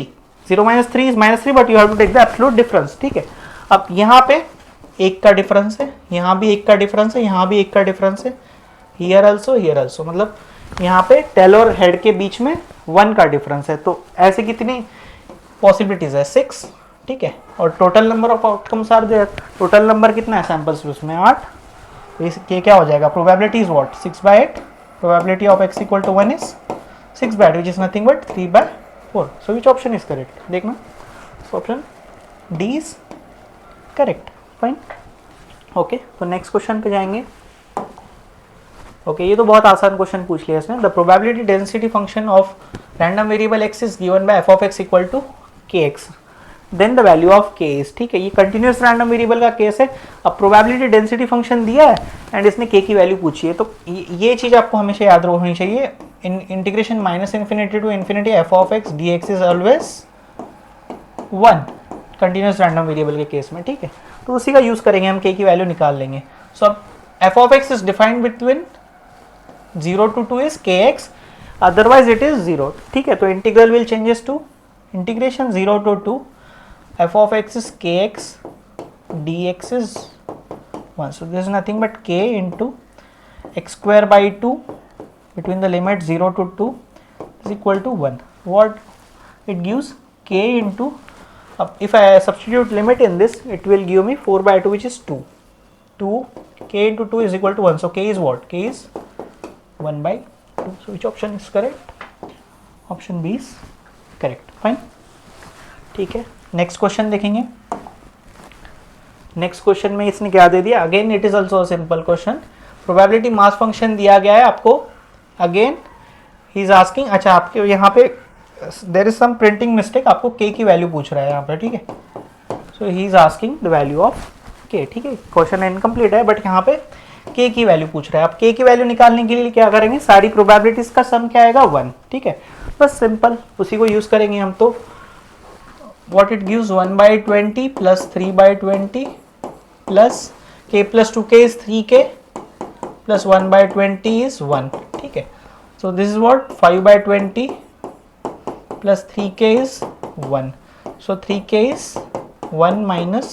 0 minus 3 is minus 3, but you have to take the absolute difference. ठीक है. अब यहाँ पे 1 का डिफरेंस है, यहाँ भी 1 का डिफरेंस है, यहाँ भी 1 का डिफरेंस है, here also, मतलब यहाँ पे टेल और हेड के बीच में 1 का डिफरेंस है. तो ऐसे कितनी पॉसिबिलिटीज है? 6. ठीक है. और total number of outcomes are there. Total number कितना है सैंपल्स में? 8. ये क्या हो जाएगा? Probability is what? 6 by 8. Probability of x equal to 1 is 6/8 which is nothing but 3/4. So which option is correct? देखना, so option D is correct. Fine. Okay, तो next question पे जाएंगे. ओके, ये तो बहुत आसान क्वेश्चन पूछ लिया इसने. The probability density function of random variable X is given by F of x equal to K X, then the value of K is. ठीक है, ये कंटिन्यूस रैंडम वेरिएबल का केस है. अब प्रोबेबिलिटी डेंसिटी फंक्शन दिया है and इसने के की वैल्यू पूछी है, तो ये चीज आपको हमेशा याद होनी चाहिए. Integration minus infinity to infinity F of x D x is always 1 continuous random variable के केस में. ठीक है, तो उसी का यूज करेंगे हम, के की वैल्यू निकाल लेंगे. सो अब F of x is defined between 0 to 2 is kx, otherwise it is 0. ठीक है, तो integral will changes to integration 0 to 2 f of x is kx dx is 1. So this is nothing but k into x square by 2 between the limit 0 to 2 is equal to 1. What it gives? K into, if I substitute limit in this, it will give me 4/2 which is 2. K into 2 is equal to 1. So k is what? K is 1/2. So which option is correct? Option B is correct. Fine. ठीक है, next question देखेंगे. Next question में इसने क्या दे दिया? Again it is also simple question. Probability mass function दिया गया है आपको. अगेन ही इज आस्किंग, अच्छा आपके यहाँ पे there is some printing mistake, आपको के की वैल्यू पूछ रहा है यहाँ पे. ठीक है, so he is asking the value of K. ठीक है, क्वेश्चन इनकम्प्लीट है बट यहाँ पे के की वैल्यू पूछ रहा है. अब के की वैल्यू निकालने के लिए क्या करेंगे? सारी प्रोबेबिलिटीज का सम क्या आएगा? 1. ठीक है, बस सिंपल उसी को यूज करेंगे हम. तो what it gives 1/20 plus 3/20 plus k plus 2k is 3k plus 1/20 is 1. ठीक है, so this is what 5/20 plus 3k is 1. So 3k is 1 minus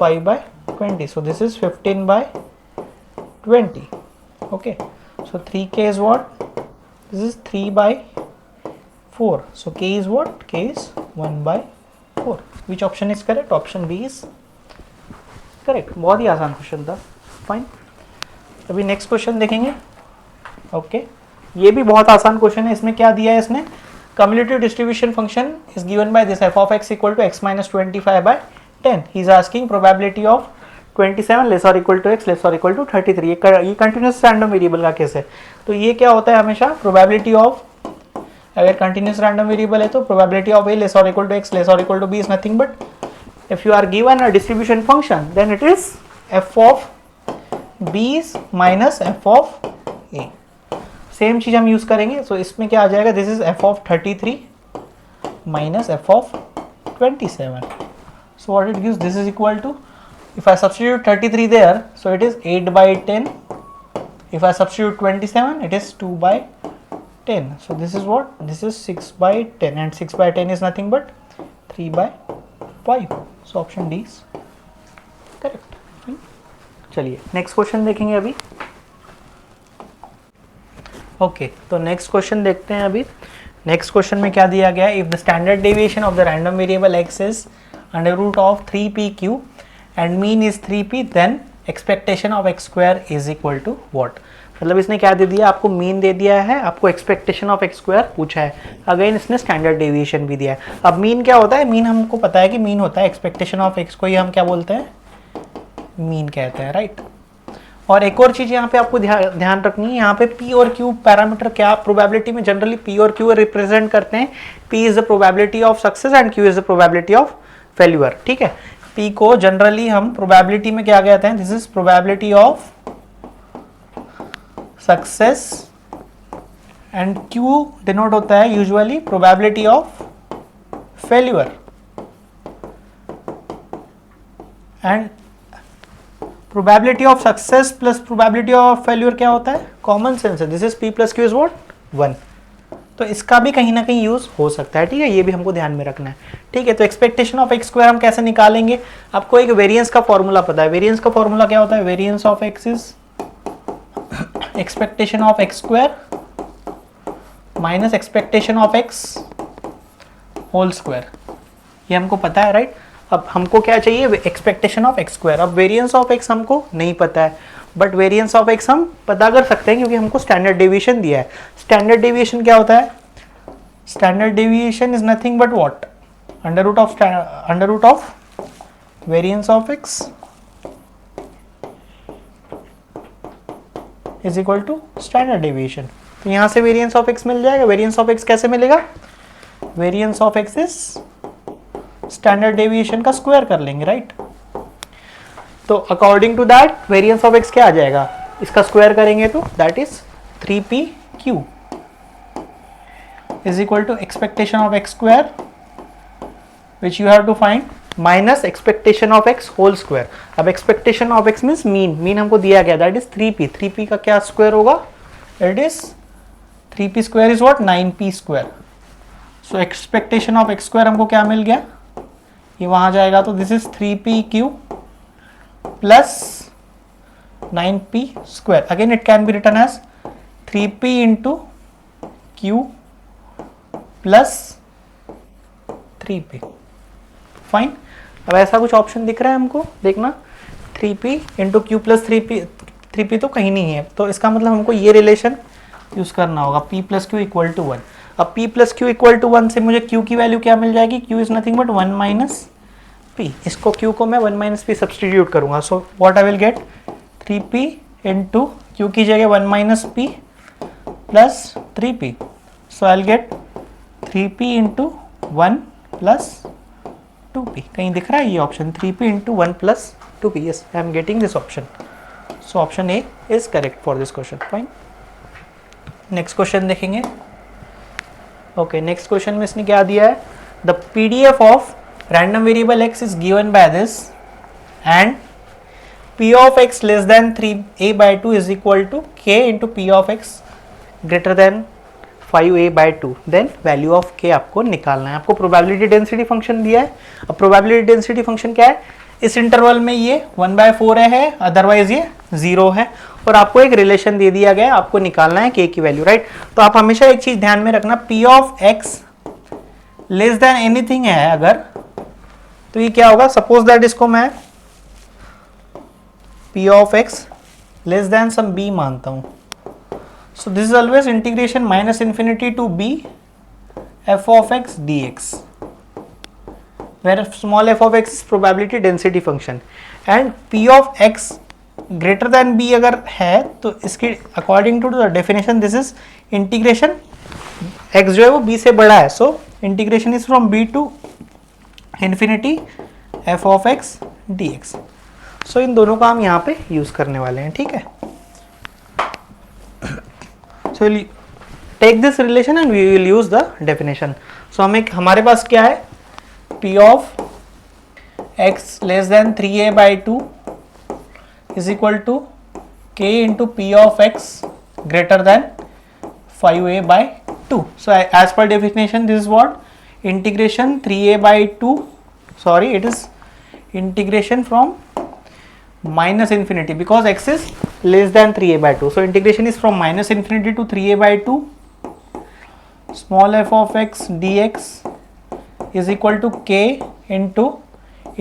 5/20. So this is 15/20. Okay, so 3k is what? This is 3/4. So k is what? K is 1/4. Which option is correct? Option B is correct. बहुत ही आसान question था. Fine, अभी next question देखेंगे. Okay, ये भी बहुत आसान क्वेश्चन है. इसमें क्या दिया है इसने? Cumulative distribution function is given by this f of x equal to x minus 25/10. He is asking probability of 27 less और इक्वल टू एक्स लेस और इक्वल टू 33. ये कंटिन्यूस रैंडम वेरिएबल का केस है. तो ये क्या होता है हमेशा? प्रोबेबिलिटी ऑफ, अगर कंटिन्यूस रैंडम वेरिएबल है तो प्रोबेबिलिटी ऑफ a लेस और इक्वल टू x लेस और equal to b is nothing but, if you are given a distribution function then it is f of b minus f of a. Same चीज हम use करेंगे. So इसमें क्या आ जाएगा? This is f of 33 minus f of 27. So what it gives? This is equal to, if I substitute 33 there, so it is 8/10. If I substitute 27, it is 2/10. So this is what? This is 6/10 and 6/10 is nothing but 3/5. So option D is correct. चलिए next question देखेंगे अभी. Okay, तो next question देखते हैं अभी. Next question में क्या दिया गया है? If the standard deviation of the random variable x is under root of 3pq and mean is 3p, then expectation of x square is equal to what? मतलब इसने क्या दे दिया? आपको मीन दे दिया है, आपको एक्सपेक्टेशन ऑफ एक्स स्क्वायर पूछा है. अगेन इसने स्टैंडर्ड डेविएशन भी दिया है. अब मीन क्या होता है? मीन हमको पता है कि मीन होता है एक्सपेक्टेशन ऑफ एक्स को ही हम क्या बोलते हैं? मीन कहते हैं, राइट. और एक और चीज यहाँ पे आपको ध्यान रखनी है, यहाँ पे पी और क्यू पैरामीटर क्या प्रोबेबिलिटी में जनरली पी और क्यू रिप्रेजेंट करते हैं. P is the probability of success and Q is the probability of failure. ठीक है, पी को जनरली हम प्रोबेबिलिटी में क्या कहते हैं? This is probability of success and Q denote होता है usually probability of failure. And probability of success plus probability of failure क्या होता है? कॉमन सेंस है. This is P plus Q is what? 1. तो इसका भी कहीं ना कहीं यूज हो सकता है. ठीक है, ये भी हमको ध्यान में रखना है. ठीक है, तो एक्सपेक्टेशन ऑफ एक्स स्क्वायर हम कैसे निकालेंगे? आपको एक वेरिएंस का फॉर्मूला पता है. वेरिएंस का फॉर्मूला क्या होता है? Variance of x is expectation of x square minus expectation of x whole square. ये हमको पता है, राइट. अब हमको क्या चाहिए? Expectation of x square. अब वेरिएंस ऑफ एक्स हमको नहीं पता है बट वेरिएंस ऑफ एक्स हम पता कर सकते हैं क्योंकि हमको स्टैंडर्ड डेविएशन दिया है. स्टैंडर्ड डेविएशन क्या होता है? Standard deviation is nothing but what? Under root of variance of x is equal to standard deviation. तो यहां से वेरिएंस ऑफ एक्स मिल जाएगा. वेरिएंस ऑफ एक्स कैसे मिलेगा? Variance of x is standard deviation का स्क्वायर कर लेंगे, राइट? तो according to that variance of x क्या आ जाएगा? इसका स्क्वायर करेंगे तो that is 3pq is equal to expectation of x square which you have to find minus expectation of x whole square. अब expectation of X means mean हमको दिया गया, दैट इज 3p. 3p का क्या square होगा? It is 3p square is what? 9p square. So expectation of x square हमको क्या मिल गया? ये वहां जाएगा तो this is 3pq plus 9p square. Again it can be written as 3p into q plus 3p. Fine. अब ऐसा कुछ ऑप्शन दिख रहा है हमको, देखना. 3p into Q plus 3p तो कहीं नहीं है, तो इसका मतलब हमको ये रिलेशन यूज करना होगा, p plus q equal to 1. अब p plus q equal to 1 से मुझे q की वैल्यू क्या मिल जाएगी? q is nothing but 1 minus p. इसको q को मैं 1 माइनस p सब्सटीट्यूट करूंगा. सो what I will gate? 3p into Q की जगह 1 minus p plus 3p. So I will gate 3p into 1 plus 2p. कहीं दिख रहा है ये option? 3p into 1 plus 2p. Yes, I am getting this option. So option A is correct for this question. Fine. Next question देखेंगे. Okay, next question में इसने क्या दिया है? The PDF of random variable x is given by this and p of x less than 3a/2 is equal to k into p of x greater than 5a/2. Then value of k आपको निकालना है. आपको probability density function दिया है. अब probability density function क्या है? इस इंटरवल में ये 1/4 है, अदरवाइज ये 0 है, और आपको एक रिलेशन दे दिया गया, आपको निकालना है k की वैल्यू, राइट? तो आप हमेशा एक चीज ध्यान में रखना, p of x less than anything है अगर, तो ये क्या होगा? सपोज दैट इसको मैं p of x less than some b मानता हूं. So this is always integration minus infinity to b f of x dx, where small f of x is probability density function and p of x greater than b अगर है तो इसकी according to the definition this is integration, x जो है वो b से बड़ा है, so integration is from b to infinity f of x dx. so इन दोनों का हम यहाँ पे यूज करने वाले हैं, ठीक है? So we'll take this relation and we will use the definition. So हमारे पास क्या है? p of x less than 3a/2 is equal to k into p of x greater than 5a/2. So as per definition this is what? Integration 3a/2, sorry it is integration from minus infinity because x is less than 3a/2. So integration is from minus infinity to 3a/2. Small f of x dx is equal to k into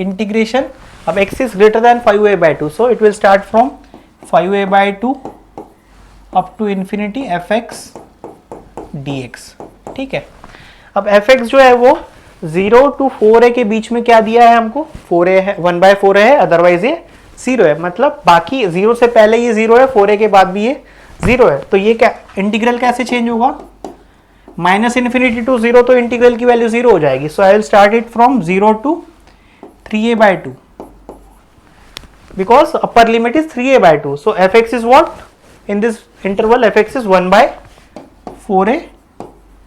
integration. अब x is greater than 5a/2, so it will start from 5a/2 up to infinity fx dx. ठीक है? अब fx जो है वो 0 to 4a के बीच में क्या दिया है हमको? 4a है, 1/4 है, अदरवाइज ये 0 है. मतलब बाकी 0 से पहले ये 0 है, 4a के बाद भी ये 0 है. तो ये क्या इंटीग्रल कैसे चेंज होगा? माइनस इन्फिनिटी टू 0, तो इंटीग्रल की वैल्यू 0 हो जाएगी. So I will start it from 0 to 3a/2 because upper limit is 3a/2. So fx is what? In this interval fx is 1/4a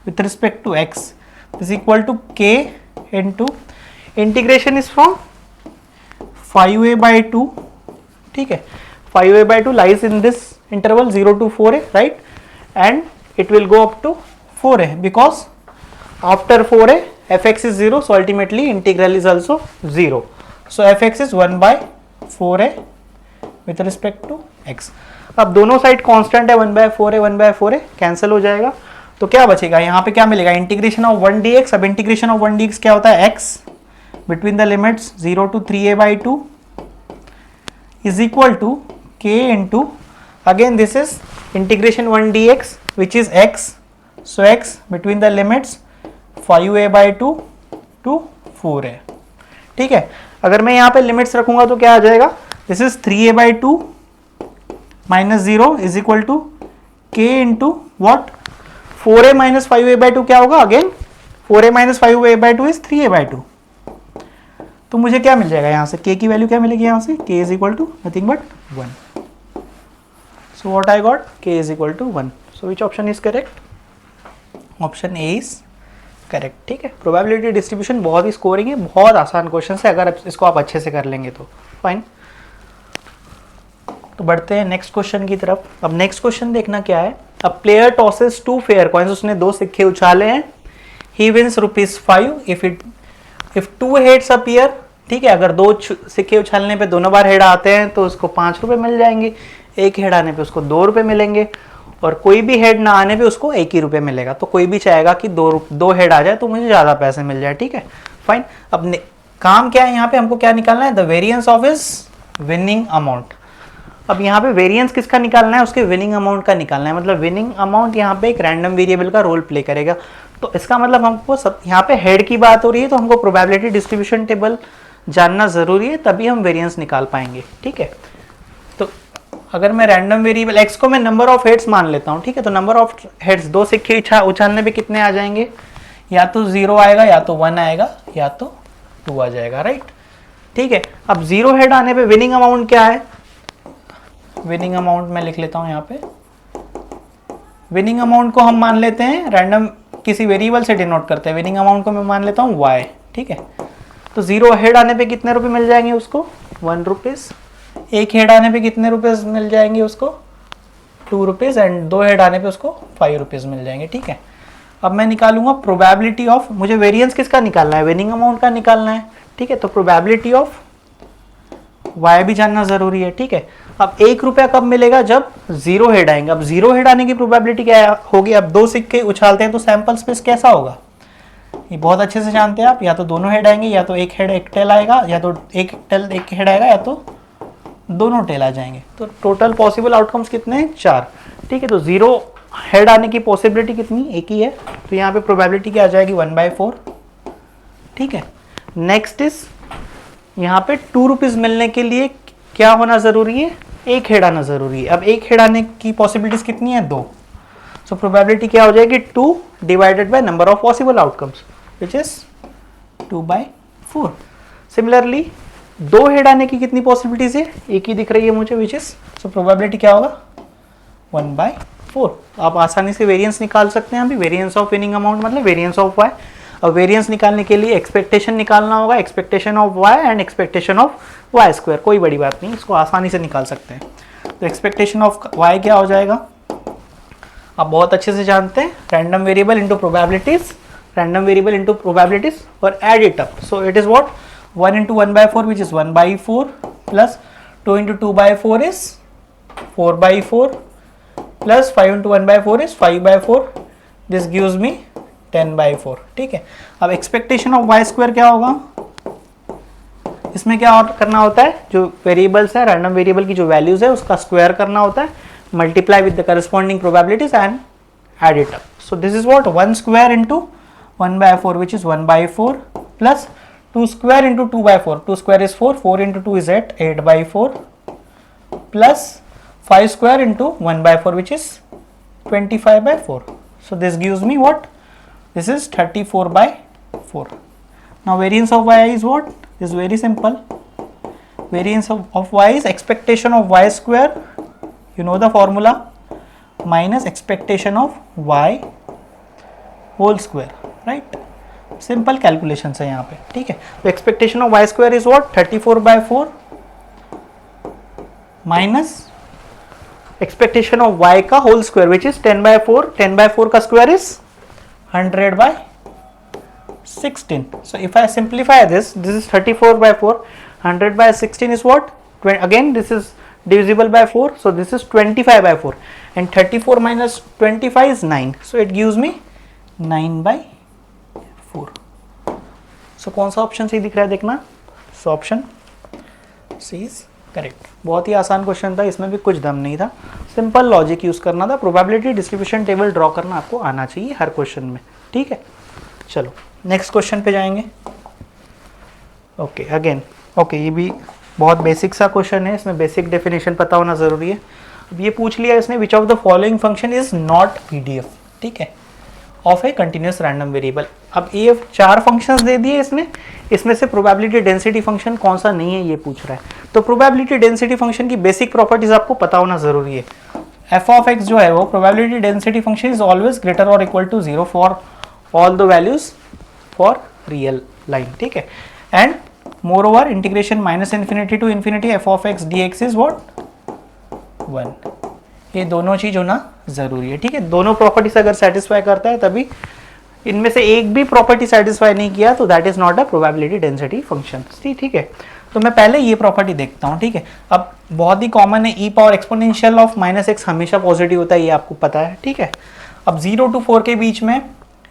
with respect to x is equal to k into integration is from 5a/2. ठीक है? 5a/2 lies in this interval 0 to 4a, right? And it will go up to 4a because after 4a fx is 0, so ultimately integral is also 0. So fx is 1/4a with respect to x. अब दोनों side constant है, 1/4a 1/4a cancel हो जाएगा. तो क्या बचेगा? यहाँ पे क्या मिलेगा? Integration of 1 dx. अब इंटीग्रेशन ऑफ 1 dx क्या होता है? x between the limits 0 to 3a/2 is equal to k into, again this is integration 1 dx which is x, so x between the limits 5a/2 to 4a. ठीक है, अगर मैं यहाँ पे लिमिट्स रखूंगा तो क्या आ जाएगा, this is 3a/2 minus 0 is equal to k into what, 4a minus 5a/2 क्या होगा, again 4a minus 5a/2 is 3a/2. तो मुझे क्या मिल जाएगा यहाँ से, k की वैल्यू क्या मिलेगी यहाँ से, k is equal to nothing but 1. So what I got, k is equal to 1. So which option is correct, option A is correct. ठीक है, प्रोबेबिलिटी डिस्ट्रीब्यूशन बहुत ही स्कोरिंग है, बहुत आसान क्वेश्चन है, अगर इसको आप अच्छे से कर लेंगे तो फाइन. तो बढ़ते हैं नेक्स्ट क्वेश्चन की तरफ. अब नेक्स्ट क्वेश्चन देखना क्या है. अब प्लेयर टॉसेस 2 फेयर कॉइन्स, उसने 2 सिक्के उछाले हैं. ही विंस ₹5 इफ 2 हेड्स अपीयर. ठीक है, अगर 2 सिक्के उछालने पे दोनों बार हेड आते हैं तो उसको ₹5 मिल जाएंगे, एक हेड आने पे उसको ₹2 मिलेंगे, और कोई भी हेड ना आने पे उसको ₹1 मिलेगा. तो कोई भी चाहेगा कि दो हेड आ जाए तो मुझे ज़्यादा पैसे मिल जाए. ठीक है, फाइन. अब काम क्या है यहाँ पे, हमको क्या निकालना है, the variance of his winning amount. अब यहाँ पे वेरिएंस किसका निकालना है, उसके विनिंग अमाउंट का निकालना है. मतलब विनिंग अमाउंट यहाँ पे एक रैंडम वेरिएबल का रोल प्ले करेगा. तो इसका मतलब हमको सब, यहाँ पे हेड की बात हो रही है तो हमको प्रोबेबिलिटी डिस्ट्रीब्यूशन टेबल जानना जरूरी है, तभी हम वेरिएंस निकाल पाएंगे. ठीक है, तो अगर मैं रैंडम वेरिएबल x को मैं नंबर ऑफ हेड्स मान लेता हूँ. ठीक है, तो नंबर ऑफ हेड्स, 2 सिक्के उछालने पे कितने आ जाएंगे, या तो 0 आएगा, या तो 1 आएगा, या तो 2 आ जाएगा. राइट. ठीक है, अब 0 हेड आने पे विनिंग अमाउंट क्या है, विनिंग अमाउंट मैं लिख लेता हूँ यहाँ पे. विनिंग अमाउंट को हम मान लेते हैं रैंडम किसी वेरिएबल से डिनोट करते हैं. विनिंग अमाउंट को मैं मान लेता हूँ y. ठीक है, तो 0 हेड आने पे कितने रुपए मिल जाएंगे उसको, ₹1. एक हेड आने पे कितने रुपए मिल जाएंगे उसको, ₹2, एंड 2 हेड आने पे उसको ₹5 मिल जाएंगे. ठीक है, अब मैं निकालूंगा प्रोबेबिलिटी ऑफ, मुझे वेरिएंस किसका निकालना है, विनिंग अमाउंट का निकालना है. ठीक है, तो प्रोबेबिलिटी ऑफ y भी जानना जरूरी है. ठीक है, अब ₹1 कब मिलेगा, जब 0 हेड आएंगे. अब 0 हेड आने की प्रोबेबिलिटी क्या होगी, अब 2 सिक्के उछालते हैं तो सैंपल स्पेस कैसा होगा, ये बहुत अच्छे से जानते हैं आप. या तो दोनों हेड आएंगे, या तो एक हेड एक टेल आएगा, या तो एक हेड आएगा, या तो दोनों टेल आ जाएंगे. तो टोटल पॉसिबल आउटकम्स कितने हैं, 4. ठीक है, तो 0 हेड आने की पॉसिबिलिटी कितनी, एक ही है. तो यहाँ पे प्रोबेबिलिटी क्या आ जाएगी, 1/4. ठीक है, नेक्स्ट इज यहाँ पे ₹2 मिलने के लिए क्या होना जरूरी है, एक हेड आना जरूरी है. अब एक हेड आने की पॉसिबिलिटीज कितनी है, 2. सो प्रोबेबिलिटी क्या हो जाएगी, 2 divided by number of possible outcomes which is 2/4. Similarly 2 head आने की कितनी पॉसिबिलिटीज है, एक ही दिख रही है मुझे, विच इज, सो प्रोबेबिलिटी क्या होगा, 1/4. आप आसानी से वेरिएंस निकाल सकते हैं. अभी वेरिएंस ऑफ विनिंग अमाउंट मतलब वेरिएंस ऑफ y. अब वेरिएंस निकालने के लिए एक्सपेक्टेशन निकालना होगा, expectation of y and expectation of y². कोई बड़ी बात नहीं, इसको आसानी से निकाल सकते हैं. तो एक्सपेक्टेशन ऑफ y क्या हो जाएगा, आप बहुत अच्छे से जानते हैं, random variable into probabilities, random variable into probabilities और add it up. So it is what, 1 into 1/4 which is 1/4 plus 2 into 2/4 is 4/4 plus 5 into 1/4 is 5/4. This gives me 10/4. ठीक है, अब एक्सपेक्टेशन ऑफ y² क्या होगा, इसमें क्या करना होता है, जो वेरिएबल्स है, रैंडम वेरिएबल की जो वैल्यूज है उसका स्क्वायर करना होता है, multiply with the corresponding probabilities and add it up. So this is what, 1 square into 1/4 which is 1/4 plus 2 square into 2/4, 2 square is 4, 4 into 2 is 8/4 plus 5 square into 1/4 which is 25/4. So this gives me what, this is 34/4. Now variance of y is what, is very simple. Variance of y is expectation of y², you know the formula, minus expectation of y whole square. Right, simple calculation है यहाँ पे. ठीक है, तो expectation of y² is what, 34/4 minus expectation of y का whole square which is 10/4. 10/4 का square is 100/16. So if I simplify this, this is 34/4, 100/16 is what, again this is divisible by 4, so this is 25/4 and 34 minus 25 is 9, so it gives me 9/4. So कौन सा option सही दिख रहा है देखना, so option C is correct, बहुत ही आसान क्वेश्चन था, इसमें भी कुछ दम नहीं था, सिंपल लॉजिक यूज करना था, प्रोबेबिलिटी डिस्ट्रीब्यूशन टेबल ड्रॉ करना आपको आना चाहिए हर क्वेश्चन में, ठीक है। चलो नेक्स्ट क्वेश्चन पे जाएंगे। ओके अगेन, ओके ये भी बहुत बेसिक सा क्वेश्चन है, इसमें बेसिक डेफिनेशन पता होना जरूरी है। अब ये पूछ लिया इसने, which of the following function is not PDF, ठीक है, of a continuous random variable. अब ये 4 फंक्शंस दे दिए इसने, इसमें से प्रोबेबिलिटी डेंसिटी फंक्शन कौन सा नहीं है ये पूछ रहा है। तो प्रोबेबिलिटी डेंसिटी फंक्शन की बेसिक प्रॉपर्टीज आपको पता होना जरूरी है। एफ ऑफ एक्स जो है वो probability density function is always greater और equal to 0 for all the values for real line, ठीक है। And moreover integration minus infinity to infinity F of x D x is what 1। ये दोनों चीज होना जरूरी है, ठीक है। दोनों प्रॉपर्टीज अगर सेटिस्फाई करता है तभी, इनमें से एक भी प्रॉपर्टी सेटिस्फाई नहीं किया तो that is not a probability density function, ठीक है। तो मैं पहले ये प्रॉपर्टी देखता हूँ, ठीक है। अब बहुत ही कॉमन है, ई पावर एक्सपोनेंशियल ऑफ -x हमेशा पॉजिटिव होता है, ये आपको पता है, ठीक है। अब 0 to 4 के बीच में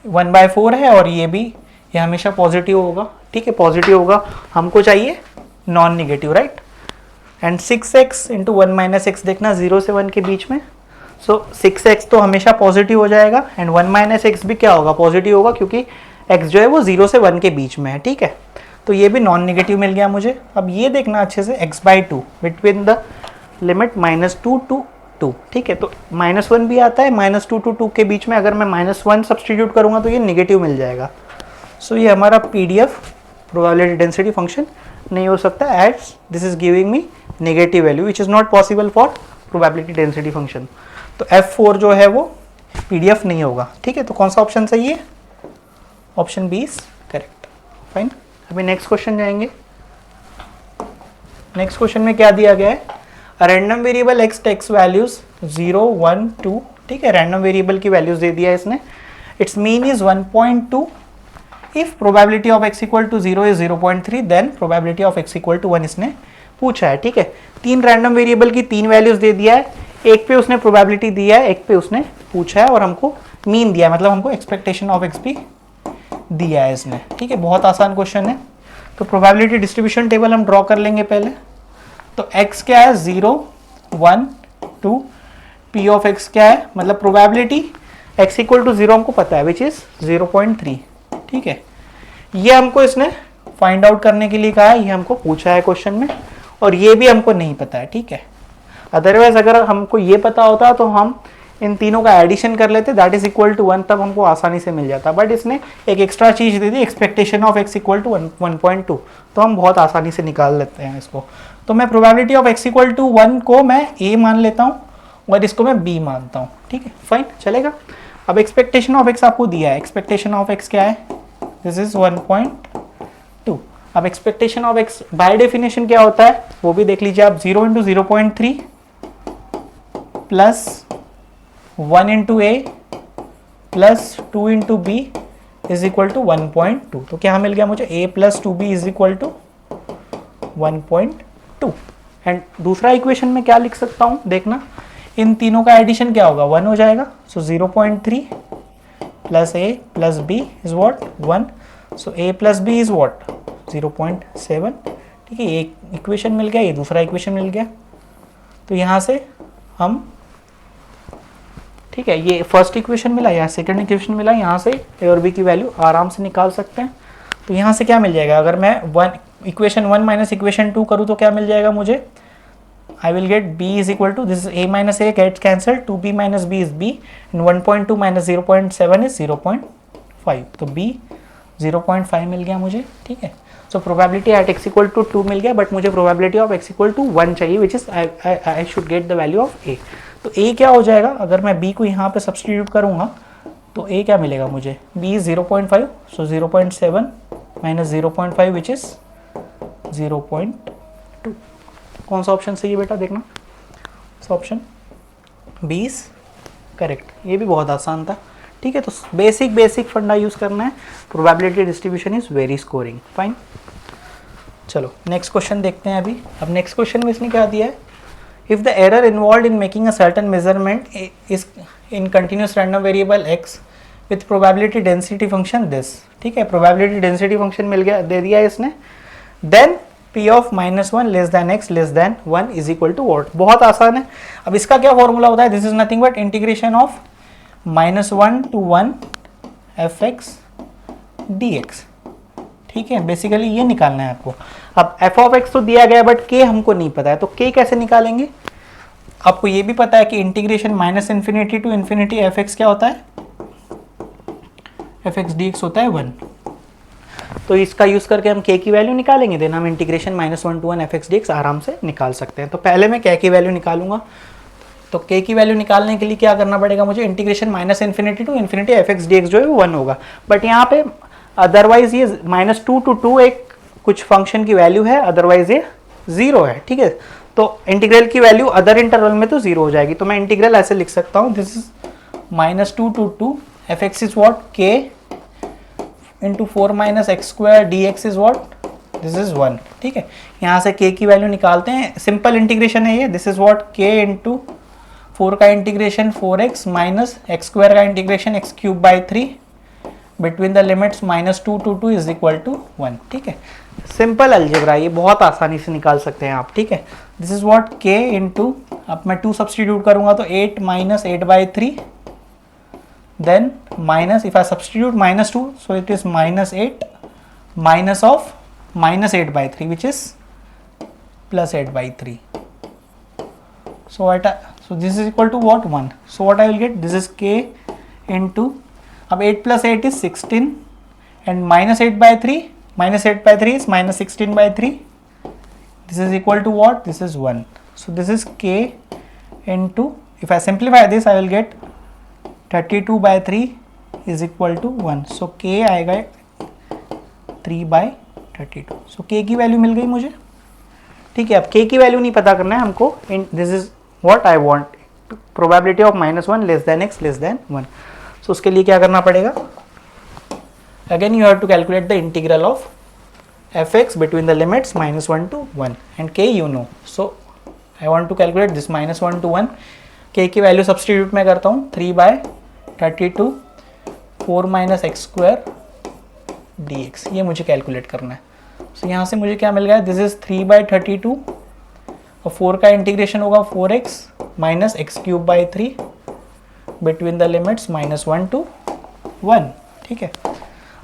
1/4 है और ये भी, ये हमेशा पॉजिटिव होगा, ठीक है, पॉजिटिव होगा, हमको चाहिए non negative, right. And 6x into 1 - x देखना 0 से 1 के बीच में, सो 6x तो हमेशा पॉजिटिव हो जाएगा एंड 1 - x भी क्या होगा, पॉजिटिव होगा, क्योंकि x जो है वो 0 से 1 के बीच में है, ठीक है। तो ये भी नॉन निगेटिव मिल गया मुझे। अब ये देखना अच्छे से, x/2 between the limit -2 to 2, ठीक है। तो -1 भी आता है, -2 to 2 के बीच में अगर मैं -1 सब्सटीट्यूट करूंगा तो ये निगेटिव मिल जाएगा। सो ये हमारा पीडीएफ प्रोबेबिलिटी डेंसिटी फंक्शन नहीं हो सकता, as this is giving me negative value which is not possible for probability density function. तो F4 जो है वो पीडीएफ नहीं होगा, ठीक है। तो कौन सा ऑप्शन सही है, option B is correct, fine. अभी नेक्स्ट क्वेश्चन जाएंगे। नेक्स्ट क्वेश्चन में क्या दिया गया है, random variable x takes values 0 1 2, ठीक है, रैंडम वेरिएबल की वैल्यूज दे दिया है इसने। Its mean is 1.2, if probability of x equal to 0 is 0.3 then probability of x equal to 1 इसने पूछा है, ठीक है। 3 रैंडम वेरिएबल की 3 वैल्यूज दे दिया है, एक पे उसने प्रोबेबिलिटी दिया है, एक पे उसने पूछा है और हमको मीन दिया है, मतलब हमको एक्सपेक्टेशन ऑफ x भी दिया है इसने, ठीक है। बहुत आसान क्वेश्चन है। तो प्रोबेबिलिटी डिस्ट्रीब्यूशन टेबल हम ड्रॉ कर लेंगे पहले। तो x क्या है, 0 1 2, p ऑफ x क्या है, मतलब प्रोबेबिलिटी x इक्वल टू 0 हमको पता है विच इज 0.3, ठीक है। ये हमको इसने फाइंड आउट करने के लिए कहा है, ये हमको पूछा है क्वेश्चन में, और ये भी हमको नहीं पता है, ठीक है। अदरवाइज अगर हमको ये पता होता तो हम इन तीनों का एडिशन कर लेते, दैट इज इक्वल टू 1, तब हमको आसानी से मिल जाता। बट इसने एक एक्स्ट्रा चीज दे दी, expectation of x equal to 1.2, तो हम बहुत आसानी से निकाल लेते हैं इसको। तो मैं probability of x equal to 1 को मैं a मान लेता हूँ और इसको मैं b मानता हूँ, ठीक है, फाइन चलेगा। अब एक्सपेक्टेशन ऑफ x आपको दिया है, एक्सपेक्टेशन ऑफ x क्या है, दिस इज 1.2। अब expectation of x by definition क्या होता है वो भी देख लीजिए आप, 0 into 0.3 plus 1 into a plus 2 into b is equal to 1.2। तो क्या मिल गया मुझे, a plus 2b is equal to 1.2। And दूसरा इक्वेशन में क्या लिख सकता हूँ, देखना इन तीनों का एडिशन क्या होगा, 1 हो जाएगा। सो 0.3 plus a plus b is what 1, so a plus b is what 0.7, ठीक है। एक इक्वेशन मिल गया, ये दूसरा इक्वेशन मिल गया। तो यहाँ से हम, ठीक है, ये फर्स्ट इक्वेशन मिला, यहाँ सेकंड इक्वेशन मिला, यहाँ से ए और बी की वैल्यू आराम से निकाल सकते हैं। तो यहाँ से क्या मिल जाएगा, अगर मैं इक्वेशन 1 माइनस इक्वेशन 2 करूँ तो क्या मिल जाएगा मुझे, I will get b is equal to, this a minus a gets cancel, 2b minus b is b, and 1.2 minus 0.7 is 0.5, तो b 0.5 मिल गया मुझे, ठीक है। So probability at x equal to 2 मिल गया, बट मुझे probability of x equal to 1 चाहिए, which is I should get the value of a। तो a क्या हो जाएगा, अगर मैं b को यहाँ पे सब्सटीट्यूट करूँगा तो a क्या मिलेगा मुझे, b is 0.5, so 0.7 minus 0.5 which is 0.2। कौन सा ऑप्शन सही है बेटा, देखना, ऑप्शन बी इज करेक्ट। ये भी बहुत आसान था, ठीक है। तो बेसिक फंडा यूज करना है, probability distribution is very scoring, fine. चलो नेक्स्ट क्वेश्चन देखते हैं अभी। अब नेक्स्ट क्वेश्चन में इसने क्या दिया है, if the error involve in making a certain measurement is in continuous random variable x with probability density function this, ठीक है। प्रोबेबिलिटी डेंसिटी फंक्शन मिल गया, दे दिया है इसने। Then p of -1 less than x less than 1 is equal to what. बहुत आसान है। अब इसका क्या फॉर्मूला होता है, this is nothing but integration of -1 to 1 f x D x. ठीक है, बेसिकली ये निकालना है आपको। अब एफ ऑफ एक्स तो दिया गया बट के हमको नहीं पता है, तो के कैसे निकालेंगे। आपको ये भी पता है कि इंटीग्रेशन -∞ to ∞ एफ एक्स क्या होता है, एफ एक्स डी एक्स होता है 1। तो इसका यूज करके हम के की वैल्यू निकालेंगे, देन हम integration -1 to 1 f x D x आराम से निकाल सकते हैं। तो पहले मैं के की वैल्यू निकालूंगा। तो के की वैल्यू निकालने के लिए क्या करना पड़ेगा मुझे, integration -∞ to ∞ F x D x जो है वो 1 होगा। बट यहाँ पे अदरवाइज ये -2 to 2 एक कुछ फंक्शन की वैल्यू है, अदरवाइज ये 0 है। ठीक है, तो इंटीग्रल की वैल्यू अदर इंटरवल में तो 0 हो जाएगी। तो मैं इंटीग्रल ऐसे लिख सकता हूँ, this is -2 to 2 F X is what K into 4 - x square D x is what, this is 1। ठीक है, यहाँ से k की वैल्यू निकालते हैं, सिंपल इंटीग्रेशन है ये। This is what k into 4 का integration 4x minus X square का integration x³/3 between the limits -2 to 2 is equal to 1। ठीक है, सिंपल अलजेब्रा, ये बहुत आसानी से निकाल सकते हैं आप। ठीक है, this is what k into, अब मैं 2 सब्सटीट्यूट करूंगा तो 8 - 8/3, then minus, if I substitute -2, so it is -8 minus of -8/3 which is +8/3. So this is equal to what, 1. So what I will get, this is k into, अब 8 + 8 is 16 and -8/3 is -16/3. This is equal to what, this is 1. So this is k into, if I simplify this I will get 32/3 is equal to 1. So k आएगा 3/32. So k की value मिल गई मुझे। ठीक है, अब k की value नहीं पता करना है हमको, this is what I want, probability of -1 less than x less than 1। सो उसके लिए क्या करना पड़ेगा, again you have to calculate the integral of f x between the limits -1 to 1 and k you know. So I want to calculate this -1 to 1। k की वैल्यू substitute में करता हूँ, 3/32 4 - x स्क्वायर dx, ये मुझे कैलकुलेट करना है। सो यहाँ से मुझे क्या मिल गया, दिस इज 3/32 और 4 का इंटीग्रेशन होगा 4x minus x³/3 between the limits -1 to 1। ठीक है,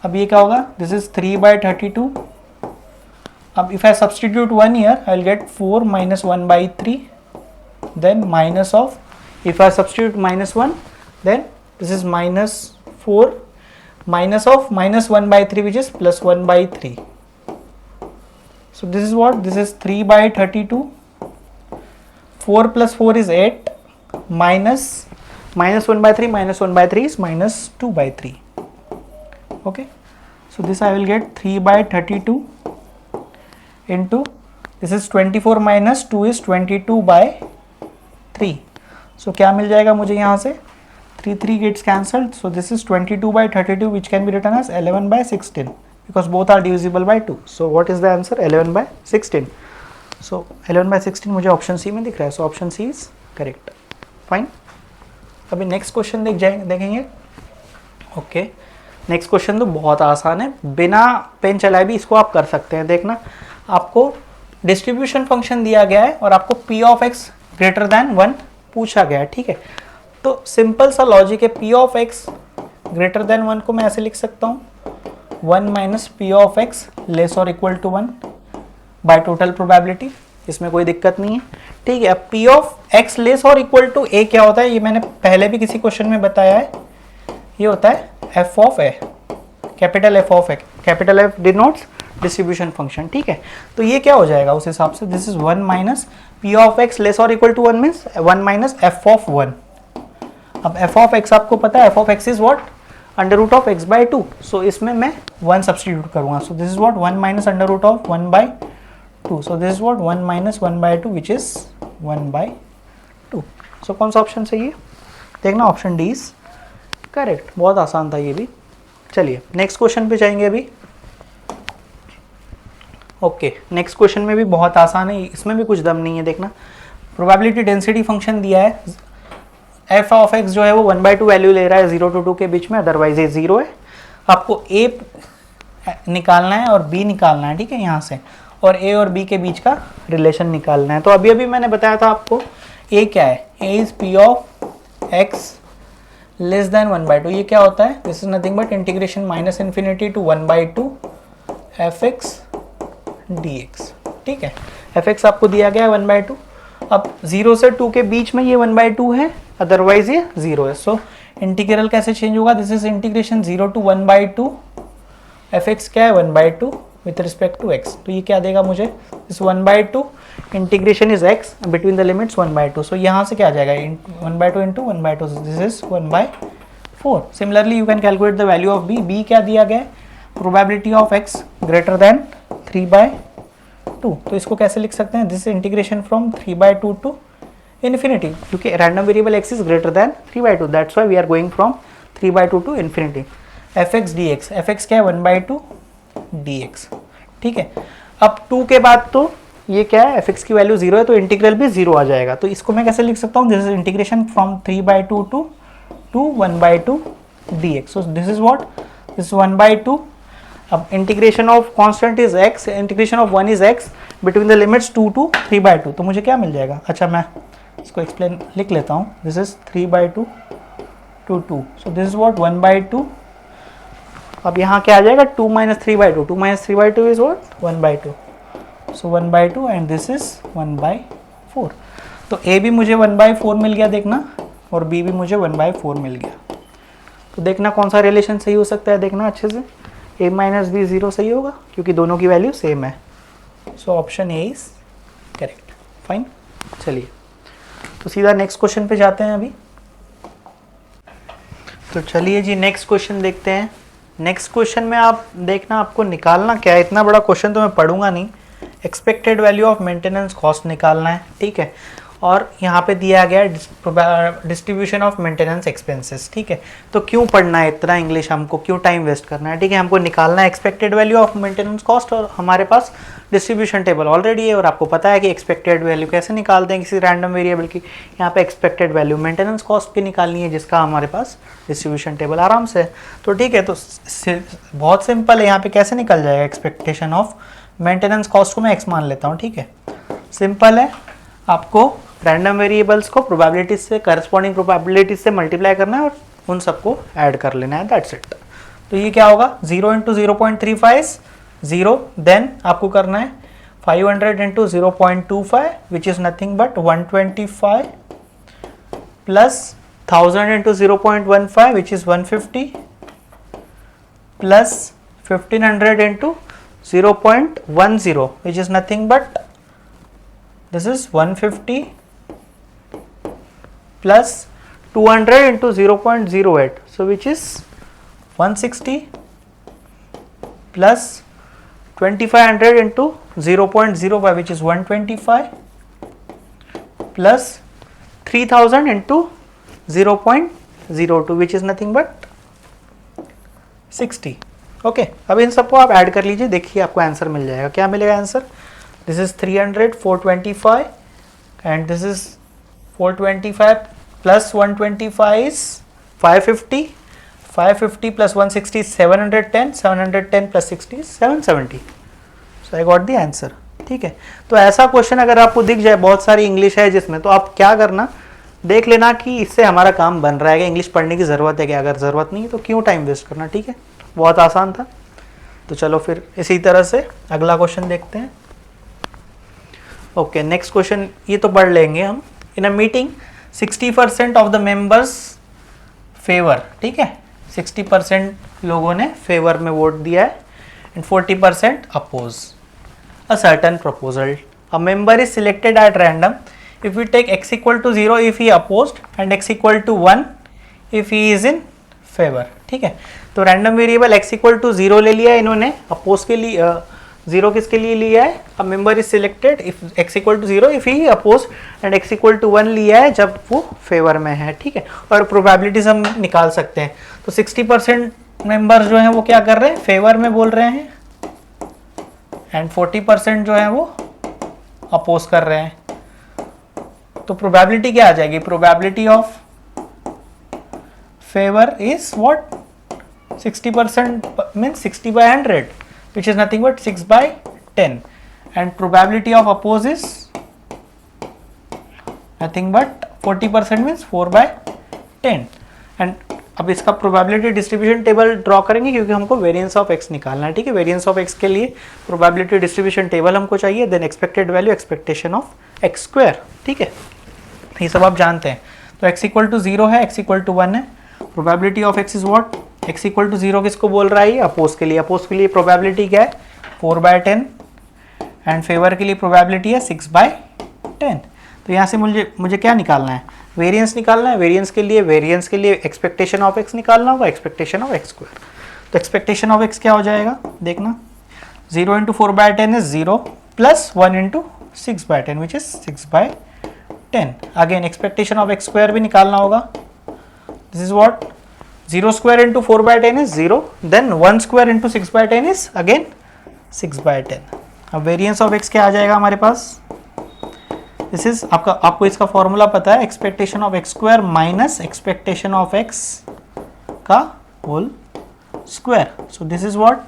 अब ये क्या होगा, दिस इज 3/32। अब if I substitute 1 here I will gate 4 - 1/3, then minus of, if I substitute -1 then this is -4 minus of -1/3 which is +1/3. So this is what, this is 3/32, 4 + 4 is 8 minus -1/3 is -2/3. Okay, so this I will get 3/32 into, this is 24 minus 2 is 22/3. So क्या मिल जाएगा मुझे यहाँ से, 3 gets cancelled, so this is 22/32 which can be written as 11/16 because both are divisible by 2. So what is the answer, 11/16. So 11/16 मुझे option C में दिख रहा है, so option C is correct. Fine, अभी नेक्स्ट क्वेश्चन देखेंगे। Okay, next question तो बहुत आसान है, बिना पेन चलाए भी इसको आप कर सकते हैं। देखना, आपको डिस्ट्रीब्यूशन फंक्शन दिया गया है और आपको p of x greater then 1 पूछा गया है। ठीक है, तो सिंपल सा लॉजिक है, p of x greater than 1 को मैं ऐसे लिख सकता हूँ, 1 minus p of x less और equal to 1 by total probability, इसमें कोई दिक्कत नहीं है। ठीक है, अब p ऑफ x लेस और इक्वल टू a क्या होता है, ये मैंने पहले भी किसी क्वेश्चन में बताया है, ये होता है f of a, capital F of a, capital F denotes distribution function. ठीक है, तो ये क्या हो जाएगा उस हिसाब से, this is 1 minus p of x less और equal to 1 means 1 minus f of 1। अब f ऑफ x आपको पता है, f of x is what, √(x/2). So इसमें मैं 1 सब्सटीट्यूट करूंगा, so this is what 1 minus √(1/2). So this is what 1 minus 1/2 which is 1/2। So कौन सा ऑप्शन सही है, देखना ऑप्शन डी इज करेक्ट। बहुत आसान था ये भी। चलिए नेक्स्ट क्वेश्चन पे जाएंगे अभी। ओके, नेक्स्ट क्वेश्चन में भी बहुत आसान है, इसमें भी कुछ दम नहीं है। देखना, प्रोबेबिलिटी डेंसिटी फंक्शन दिया है, एफ ऑफ एक्स जो है वो 1/2 वैल्यू ले रहा है 0 to 2 के बीच में, अदरवाइज ये 0 है। आपको ए निकालना है और बी निकालना है। ठीक है, यहाँ से, और ए और बी के बीच का रिलेशन निकालना है। तो अभी अभी मैंने बताया था आपको ए क्या है, A is P of X less than 1/2। ये क्या होता है, this is nothing but integration minus infinity to 1/2 F x D x. ठीक है, एफ एक्स आपको दिया गया है 1/2। अब 0 से 2 के बीच में ये 1/2 है, अदरवाइज ये 0 है। सो इंटीग्रल कैसे चेंज होगा, this is integration 0 to 1/2 F x क्या है 1/2 विथ रिस्पेक्ट टू एक्स। तो ये क्या देगा मुझे, इस 1/2 integration is X between the limits 1/2। So यहाँ से क्या आ जाएगा 1/2 into 1/2, this is 1/4। Similarly you can calculate the value of B. B क्या दिया गया है, probability of X greater than 3/2। तो इसको कैसे लिख सकते हैं, this integration from 3/2 to infinity, क्योंकि random variable X is greater than 3/2, that's why we are going from 3/2 to infinity. F x D x, F x क्या है 1/2 डी एक्स। ठीक है, अब 2 के बाद तो ये क्या है, एफ एक्स की वैल्यू 0 है तो इंटीग्रल भी 0 आ जाएगा। तो इसको मैं कैसे लिख सकता हूँ, this is integration from 3/2 to 1/2 d x. So this is what, this 1/2। अब integration of constant is x, integration of 1 is x between the limits 2 to 3/2। तो मुझे क्या मिल जाएगा, अच्छा मैं इसको एक्सप्लेन लिख लेता हूँ, this is 3/2 to 2। So this is what 1/2। अब यहाँ क्या आ जाएगा 2 minus 3/2, 2 minus 3/2 is what 1/2। So 1/2 and this is 1/4। तो a भी मुझे 1/4 मिल गया देखना, और b भी मुझे 1/4 मिल गया। तो देखना कौन सा रिलेशन सही हो सकता है, देखना अच्छे से, a माइनस बी 0 सही होगा क्योंकि दोनों की वैल्यू सेम है। So option A is correct. Fine, चलिए तो सीधा नेक्स्ट क्वेश्चन पे जाते हैं अभी। तो चलिए जी नेक्स्ट क्वेश्चन देखते हैं। नेक्स्ट क्वेश्चन में आप देखना आपको निकालना क्या है, इतना बड़ा क्वेश्चन तो मैं पढ़ूंगा नहीं। Expected value of maintenance cost निकालना है, ठीक है। और यहाँ पे दिया गया डिस्ट्रीब्यूशन ऑफ मेंटेनेंस एक्सपेंसेस, ठीक है। तो क्यों पढ़ना है इतना इंग्लिश, हमको क्यों टाइम वेस्ट करना है, ठीक है। हमको निकालना है expected value of maintenance cost, और हमारे पास डिस्ट्रीब्यूशन टेबल ऑलरेडी है, और आपको पता है कि एक्सपेक्टेड वैल्यू कैसे निकालते हैं किसी रैंडम वेरिएबल की। यहाँ पे एक्सपेक्टेड वैल्यू मेंटेनेंस कॉस्ट की निकालनी है, जिसका हमारे पास डिस्ट्रीब्यूशन टेबल आराम से है। तो ठीक है, तो बहुत सिंपल है, यहाँ पे कैसे निकल जाएगा एक्सपेक्टेशन ऑफ मेंटेनेंस कॉस्ट को मैं एक्स मान लेता हूँ, ठीक है। सिंपल है, आपको रैंडम वेरिएबल्स को प्रोबेबिलिटीज से, करस्पॉन्डिंग प्रोबेबिलिटीज से मल्टीप्लाई करना है और उन सबको ऐड कर लेना है, दैट्स इट। तो ये क्या होगा 0 इंटू 0.35 0, देन आपको करना है 500 into 0.25 which is nothing but 125 plus 1000 into 0.15 which is 150 plus 1500 into 0.10 which is nothing but this is 150 plus 200 into 0.08, so which is 160 plus 2500 into 0.05 which is 125 plus 3000 into 0.02 which is nothing but 60। Okay अब इन सबको आप add कर लीजिए, देखिए आपको answer मिल जाएगा। क्या मिलेगा answer, this is 300 425 and this is 425 plus 125 is 550, 550 plus 160 710, 710 plus 60 770। So I got the answer, ठीक है। तो ऐसा क्वेश्चन अगर आपको दिख जाए, बहुत सारी इंग्लिश है जिसमें, तो आप क्या करना, देख लेना कि इससे हमारा काम बन रहा है क्या, इंग्लिश पढ़ने की ज़रूरत है क्या। अगर ज़रूरत नहीं है तो क्यों टाइम वेस्ट करना, ठीक है। बहुत आसान था। तो चलो फिर इसी तरह से अगला क्वेश्चन देखते हैं। ओके नेक्स्ट क्वेश्चन ये तो पढ़ लेंगे हम। In a meeting 60% of the members favour, ठीक है, 60% लोगों ने फेवर में वोट दिया है and 40% oppose a certain proposal. A member is selected at random if we take x equal to 0 if he opposed and x equal to 1 if he is in favor, ठीक है। तो random variable x equal to 0 ले लिया है इन्होंने, oppose के लिए 0 किसके लिए लिया है, a member is selected if x equal to 0 if he oppose and x equal to 1 लिया है जब वो फेवर में है, ठीक है। और प्रोबेबिलिटीज हम निकाल सकते हैं। तो 60% मेंबर जो हैं वो क्या कर रहे हैं, फेवर में बोल रहे हैं, एंड 40% जो है वो अपोज कर रहे हैं। तो प्रोबेबिलिटी क्या आ जाएगी, probability of favour is what 60% means 60/100 which is nothing but 6/10 and probability of oppose is nothing but 40% means 4/10 and अब इसका प्रोबेबिलिटी डिस्ट्रीब्यूशन टेबल ड्रॉ करेंगे क्योंकि हमको वेरिएंस ऑफ एक्स निकालना है, ठीक है। वेरिएंस ऑफ एक्स के लिए प्रोबेबिलिटी डिस्ट्रीब्यूशन टेबल हमको चाहिए, then expected value, expectation of x square, ठीक है। ये सब आप जानते हैं। तो x इक्वल टू 0 है, x इक्वल टू 1 है। Probability of x is what, x equal to 0 किसको बोल रहा है, अपोज के लिए। अपोज के लिए प्रोबेबिलिटी क्या है 4/10 एंड फेवर के लिए प्रोबेबिलिटी है 6/10। तो यहाँ से मुझे क्या निकालना है, वेरिएंस निकालना है। वेरिएंस के लिए एक्सपेक्टेशन ऑफ एक्स निकालना होगा, एक्सपेक्टेशन ऑफ एक्स स्क्वायर। तो एक्सपेक्टेशन ऑफ एक्स क्या हो जाएगा, देखना 0 into 4/10 is 0 plus 1 into 6/10 which is 6/10। Again expectation of x square भी निकालना होगा। This is what 0 square into 4/10 is 0, then 1 square into 6/10 is again 6/10। अब वेरिएंस ऑफ एक्स क्या आ जाएगा हमारे पास, दिस इज आपको इसका फॉर्मूला पता है, expectation of x square minus expectation of X का whole square. So this is what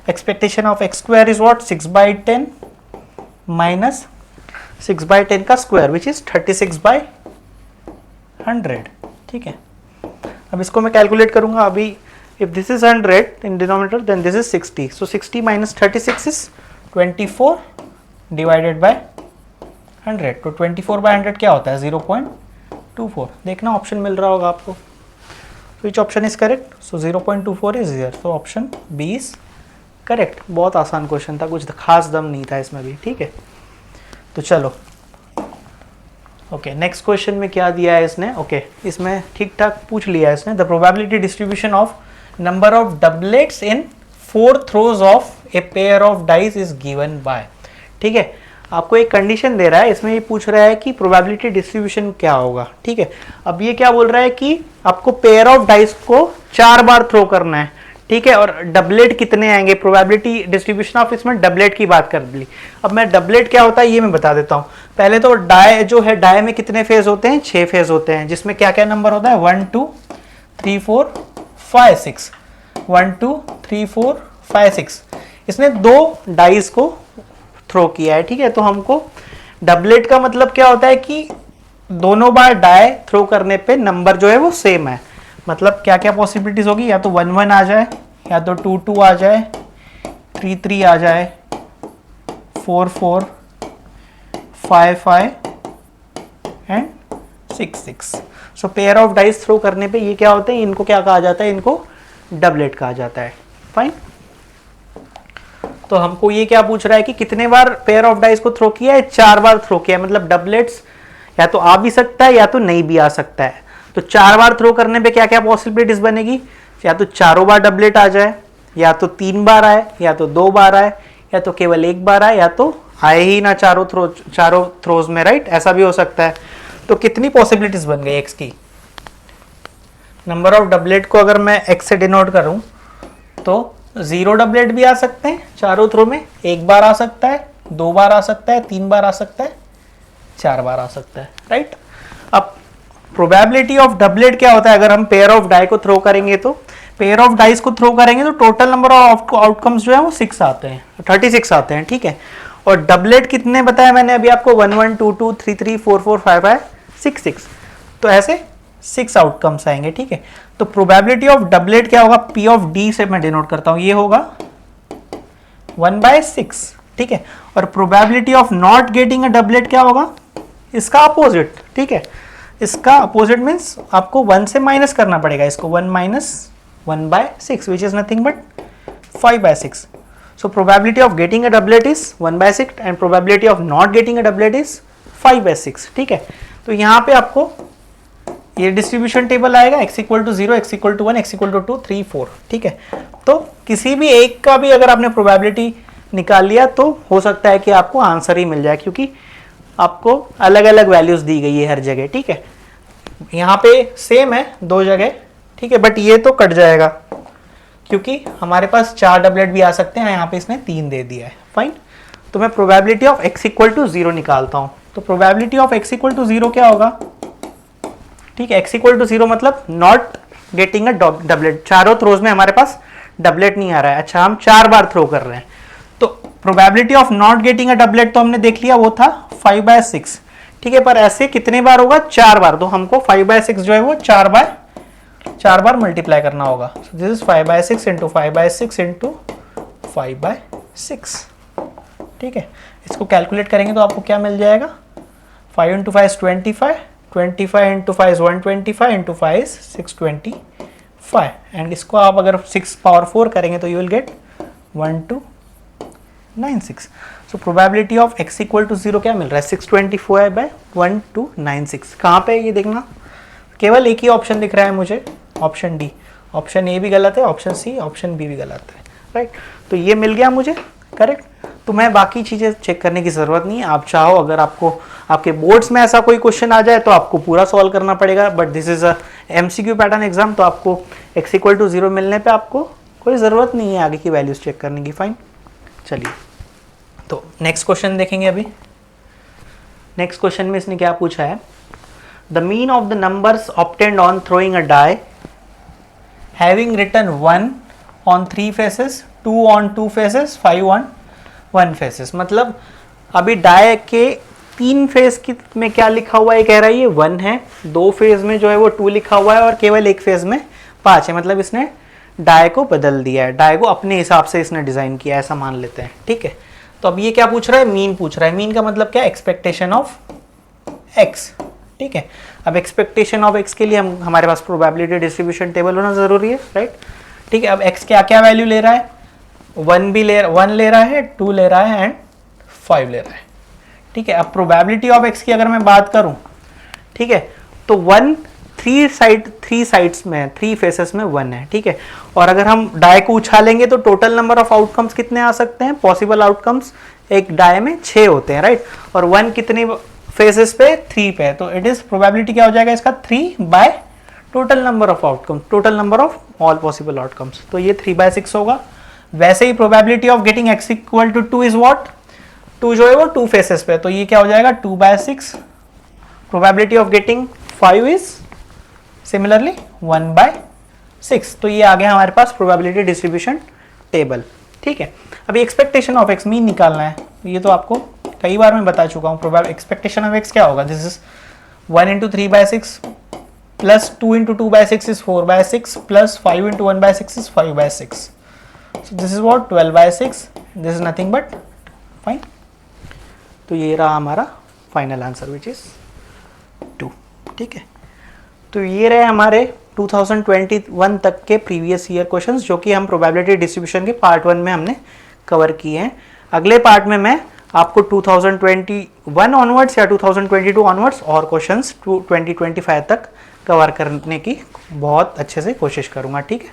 expectation of x square is what 6/10 minus 6/10 का स्क्वायर विच इज 36/100, ठीक है। अब इसको मैं कैलकुलेट करूंगा। अभी if this is 100 in denominator then this is 60, so 60 minus 36 is 24 divided by 100। तो 24/100 क्या होता है 0.24। देखना ऑप्शन मिल रहा होगा आपको, विच option is correct, so 0.24 is here, तो ऑप्शन बी इज करेक्ट। बहुत आसान क्वेश्चन था, कुछ खास दम नहीं था इसमें भी, ठीक है। तो चलो ओके, नेक्स्ट क्वेश्चन में क्या दिया है इसने, ओके इसमें ठीक ठाक पूछ लिया है इसने। The probability distribution of number of doublets in 4 throws of a pair of dice is given bye, ठीक है। आपको एक कंडीशन दे रहा है, इसमें ये पूछ रहा है कि प्रोबेबिलिटी डिस्ट्रीब्यूशन क्या होगा, ठीक है। अब ये क्या बोल रहा है कि आपको पेयर ऑफ डाइस को 4 बार थ्रो करना है, ठीक है, और डबलेट कितने आएंगे। प्रोबेबिलिटी डिस्ट्रीब्यूशन ऑफ इसमें डबलेट की बात कर ली। अब मैं डबलेट क्या होता है ये मैं बता देता हूँ। पहले तो डाई जो है, डाई में कितने फेज होते हैं, 6 फेज होते हैं, जिसमें क्या क्या नंबर होता है 1 2 3 4 5 6, 1 2 3 4 5 6। इसने 2 डाइस को थ्रो किया है, ठीक है। तो हमको डबलेट का मतलब क्या होता है कि दोनों बार डाई थ्रो करने पे नंबर जो है वो सेम है। मतलब क्या क्या पॉसिबिलिटीज होगी, या तो 1 1 आ जाए, या तो 2 2 आ जाए, 3 3 आ जाए, 4 4 5 5 and 6 6। So pair of dice throw करने पे ये क्या होते हैं, इनको क्या कहा जाता है, इनको डबलेट कहा जाता है। फाइन। तो हमको ये क्या पूछ रहा है कि कितने बार पेयर ऑफ डाइस को थ्रो किया है, 4 बार थ्रो किया है। मतलब डबलेट्स या तो आ भी सकता है या तो नहीं भी आ सकता है। तो 4 बार थ्रो करने पे क्या क्या पॉसिबिलिटीज बनेगी, या तो चारों बार डबलेट आ जाए, या तो 3 बार आए, या तो 2 बार आए, या तो केवल 1 बार आए, या तो आए ही ना चारों थ्रोज में, राइट, ऐसा भी हो सकता है। तो कितनी पॉसिबिलिटीज बन गई एक्स की। नंबर ऑफ डबलेट को अगर मैं एक्स से डिनोट करूं तो 0 डबलेट भी आ सकते हैं चारों थ्रो में, 1 बार आ सकता है, 2 बार आ सकता है, 3 बार आ सकता है, 4 बार आ सकता है, राइट। अब प्रोबेबिलिटी ऑफ डबलेट क्या होता है, अगर हम पेयर ऑफ डाई को थ्रो करेंगे तो पेयर ऑफ डाइस को थ्रो करेंगे तो टोटल नंबर ऑफ आउटकम्स जो है वो 6 आते हैं, 36 आते हैं, ठीक है। और डबलेट कितने बताया मैंने अभी आपको, 1 1 2 2 3 3 4 4 5 5 6 6। तो ऐसे 6 आउटकम्स आएंगे, ठीक है। तो प्रोबेबिलिटी ऑफ डबलेट क्या होगा, पी ऑफ डी से मैं डिनोट करता हूं, ये होगा 1/6, ठीक है। और probability of not getting a doublet क्या होगा, इसका अपोजिट, ठीक है। इसका अपोजिट मीन्स आपको 1 से माइनस करना पड़ेगा इसको, 1 minus 1/6 which is nothing but 5/6। So probability of getting a doublet is 1/6 and probability of not getting a doublet is 5/6, ठीक है। तो यहाँ पे आपको ये डिस्ट्रीब्यूशन टेबल आएगा, x equal to 0, x equal to 1, x equal to 2 3 4, ठीक है। तो किसी भी एक का भी अगर आपने प्रोबेबिलिटी निकाल लिया तो हो सकता है कि आपको आंसर ही मिल जाए, क्योंकि आपको अलग अलग वैल्यूज दी गई है हर जगह, ठीक है। यहाँ पे सेम है 2 जगह, ठीक है, बट ये तो कट जाएगा क्योंकि हमारे पास 4 डबलेट भी आ सकते हैं, यहाँ पे इसने 3 दे दिया है। फाइन। तो मैं probability of x equal to 0 निकालता हूँ। तो probability of x equal to 0 क्या होगा, ठीक है, x इक्वल टू 0 मतलब नॉट गेटिंग अ डबलेट, चारों थ्रोज में हमारे पास डबलेट नहीं आ रहा है। अच्छा, हम 4 बार थ्रो कर रहे हैं, तो probability of not getting a doublet तो हमने देख लिया, वो था 5/6, ठीक है। पर ऐसे कितने बार होगा? 4 बार। तो हमको 5/6 जो है वो 4 बार मल्टीप्लाई करना होगा। दिस इज 5/6 इंटू 5/6 इंटू 5/6, ठीक है। इसको कैलकुलेट करेंगे तो आपको क्या मिल जाएगा? 5 into 5 is 25, 25 into 5 is 125, into 5 is 625, and इसको आप अगर 6 पावर 4 करेंगे तो you will get 1296। So probability of x equal to 0 क्या मिल रहा है? 624/1296। कहाँ पे है ये देखना, केवल एक ही ऑप्शन दिख रहा है मुझे, ऑप्शन डी। ऑप्शन ए भी गलत है, ऑप्शन सी, ऑप्शन बी भी गलत है, राइट। तो ये मिल गया मुझे करेक्ट। तो मैं बाकी चीज़ें चेक करने की ज़रूरत नहीं है। आप चाहो, अगर आपको आपके बोर्ड्स में ऐसा कोई क्वेश्चन आ जाए तो आपको पूरा सॉल्व करना पड़ेगा, but this is a MCQ pattern exam, तो आपको x इक्वल टू 0 मिलने पे आपको कोई ज़रूरत नहीं है आगे की वैल्यूज चेक करने की। फाइन, चलिए तो नेक्स्ट क्वेश्चन देखेंगे। अभी नेक्स्ट क्वेश्चन में इसने क्या पूछा है? The mean of the numbers obtained on throwing a die having written 1 on 3 faces, 2 on 2 faces, 5 on 1 faces. मतलब अभी डाई के 3 फेज की में क्या लिखा हुआ है? कह रहा है ये 1 है, 2 फेज में जो है वो 2 लिखा हुआ है, और केवल 1 फेज में 5 है। मतलब इसने डाई को बदल दिया है, डाई को अपने हिसाब से इसने डिजाइन किया है, ऐसा मान लेते हैं, ठीक है। तो अब ये क्या पूछ रहा है? मीन पूछ रहा है। मीन का मतलब क्या? एक्सपेक्टेशन ऑफ एक्स, ठीक है। अब एक्सपेक्टेशन ऑफ एक्स के लिए हमारे पास प्रोबेबिलिटी डिस्ट्रीब्यूशन टेबल होना जरूरी है, राइट, ठीक है। अब एक्स क्या क्या वैल्यू ले रहा है? 1 ले रहा है, 2 ले रहा है, एंड 5 ले रहा है, ठीक है। अब प्रोबेबिलिटी ऑफ एक्स की अगर मैं बात करूं, ठीक है, तो 1 3 साइड्स में, 3 फेसेस में 1 है, ठीक है। और अगर हम डाई को उछालेंगे तो टोटल नंबर ऑफ आउटकम्स कितने आ सकते हैं? पॉसिबल आउटकम्स एक डाई में 6 होते हैं, राइट। और 1 कितने फेसेस पे? 3 पे। तो इट इज प्रोबेबिलिटी क्या हो जाएगा इसका? 3 by total number of outcomes, total number of all possible outcomes. तो ये 3/6 होगा। वैसे ही probability of getting x equal to 2 is what? 2 जो है वो 2 फेसेस पे, तो ये क्या हो जाएगा? 2/6। Probability of getting 5 is similarly 1/6। तो ये आ गया हमारे पास प्रोबेबिलिटी डिस्ट्रीब्यूशन टेबल, ठीक है। अभी एक्सपेक्टेशन ऑफ एक्स मीन निकालना है, ये तो आपको कई बार मैं बता चुका हूँ। एक्सपेक्टेशन ऑफ एक्स क्या होगा? This is 1 into 3/6 plus 2 into 2/6 is 4/6 plus 5 into 1/6 is 5/6। So this is what 12/6, this is nothing but fine। तो ये रहा हमारा फाइनल आंसर विच इज 2, ठीक है। तो ये रहे हमारे 2021 तक के प्रीवियस ईयर क्वेश्चंस, जो कि हम प्रोबेबिलिटी डिस्ट्रीब्यूशन के पार्ट 1 में हमने कवर किए हैं। अगले पार्ट में मैं आपको 2021 ऑनवर्ड्स या 2022 ऑनवर्ड्स और क्वेश्चंस 2025 तक कवर करने की बहुत अच्छे से कोशिश करूंगा, ठीक है।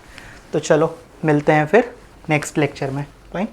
तो चलो मिलते हैं फिर नेक्स्ट लेक्चर में। फाइन।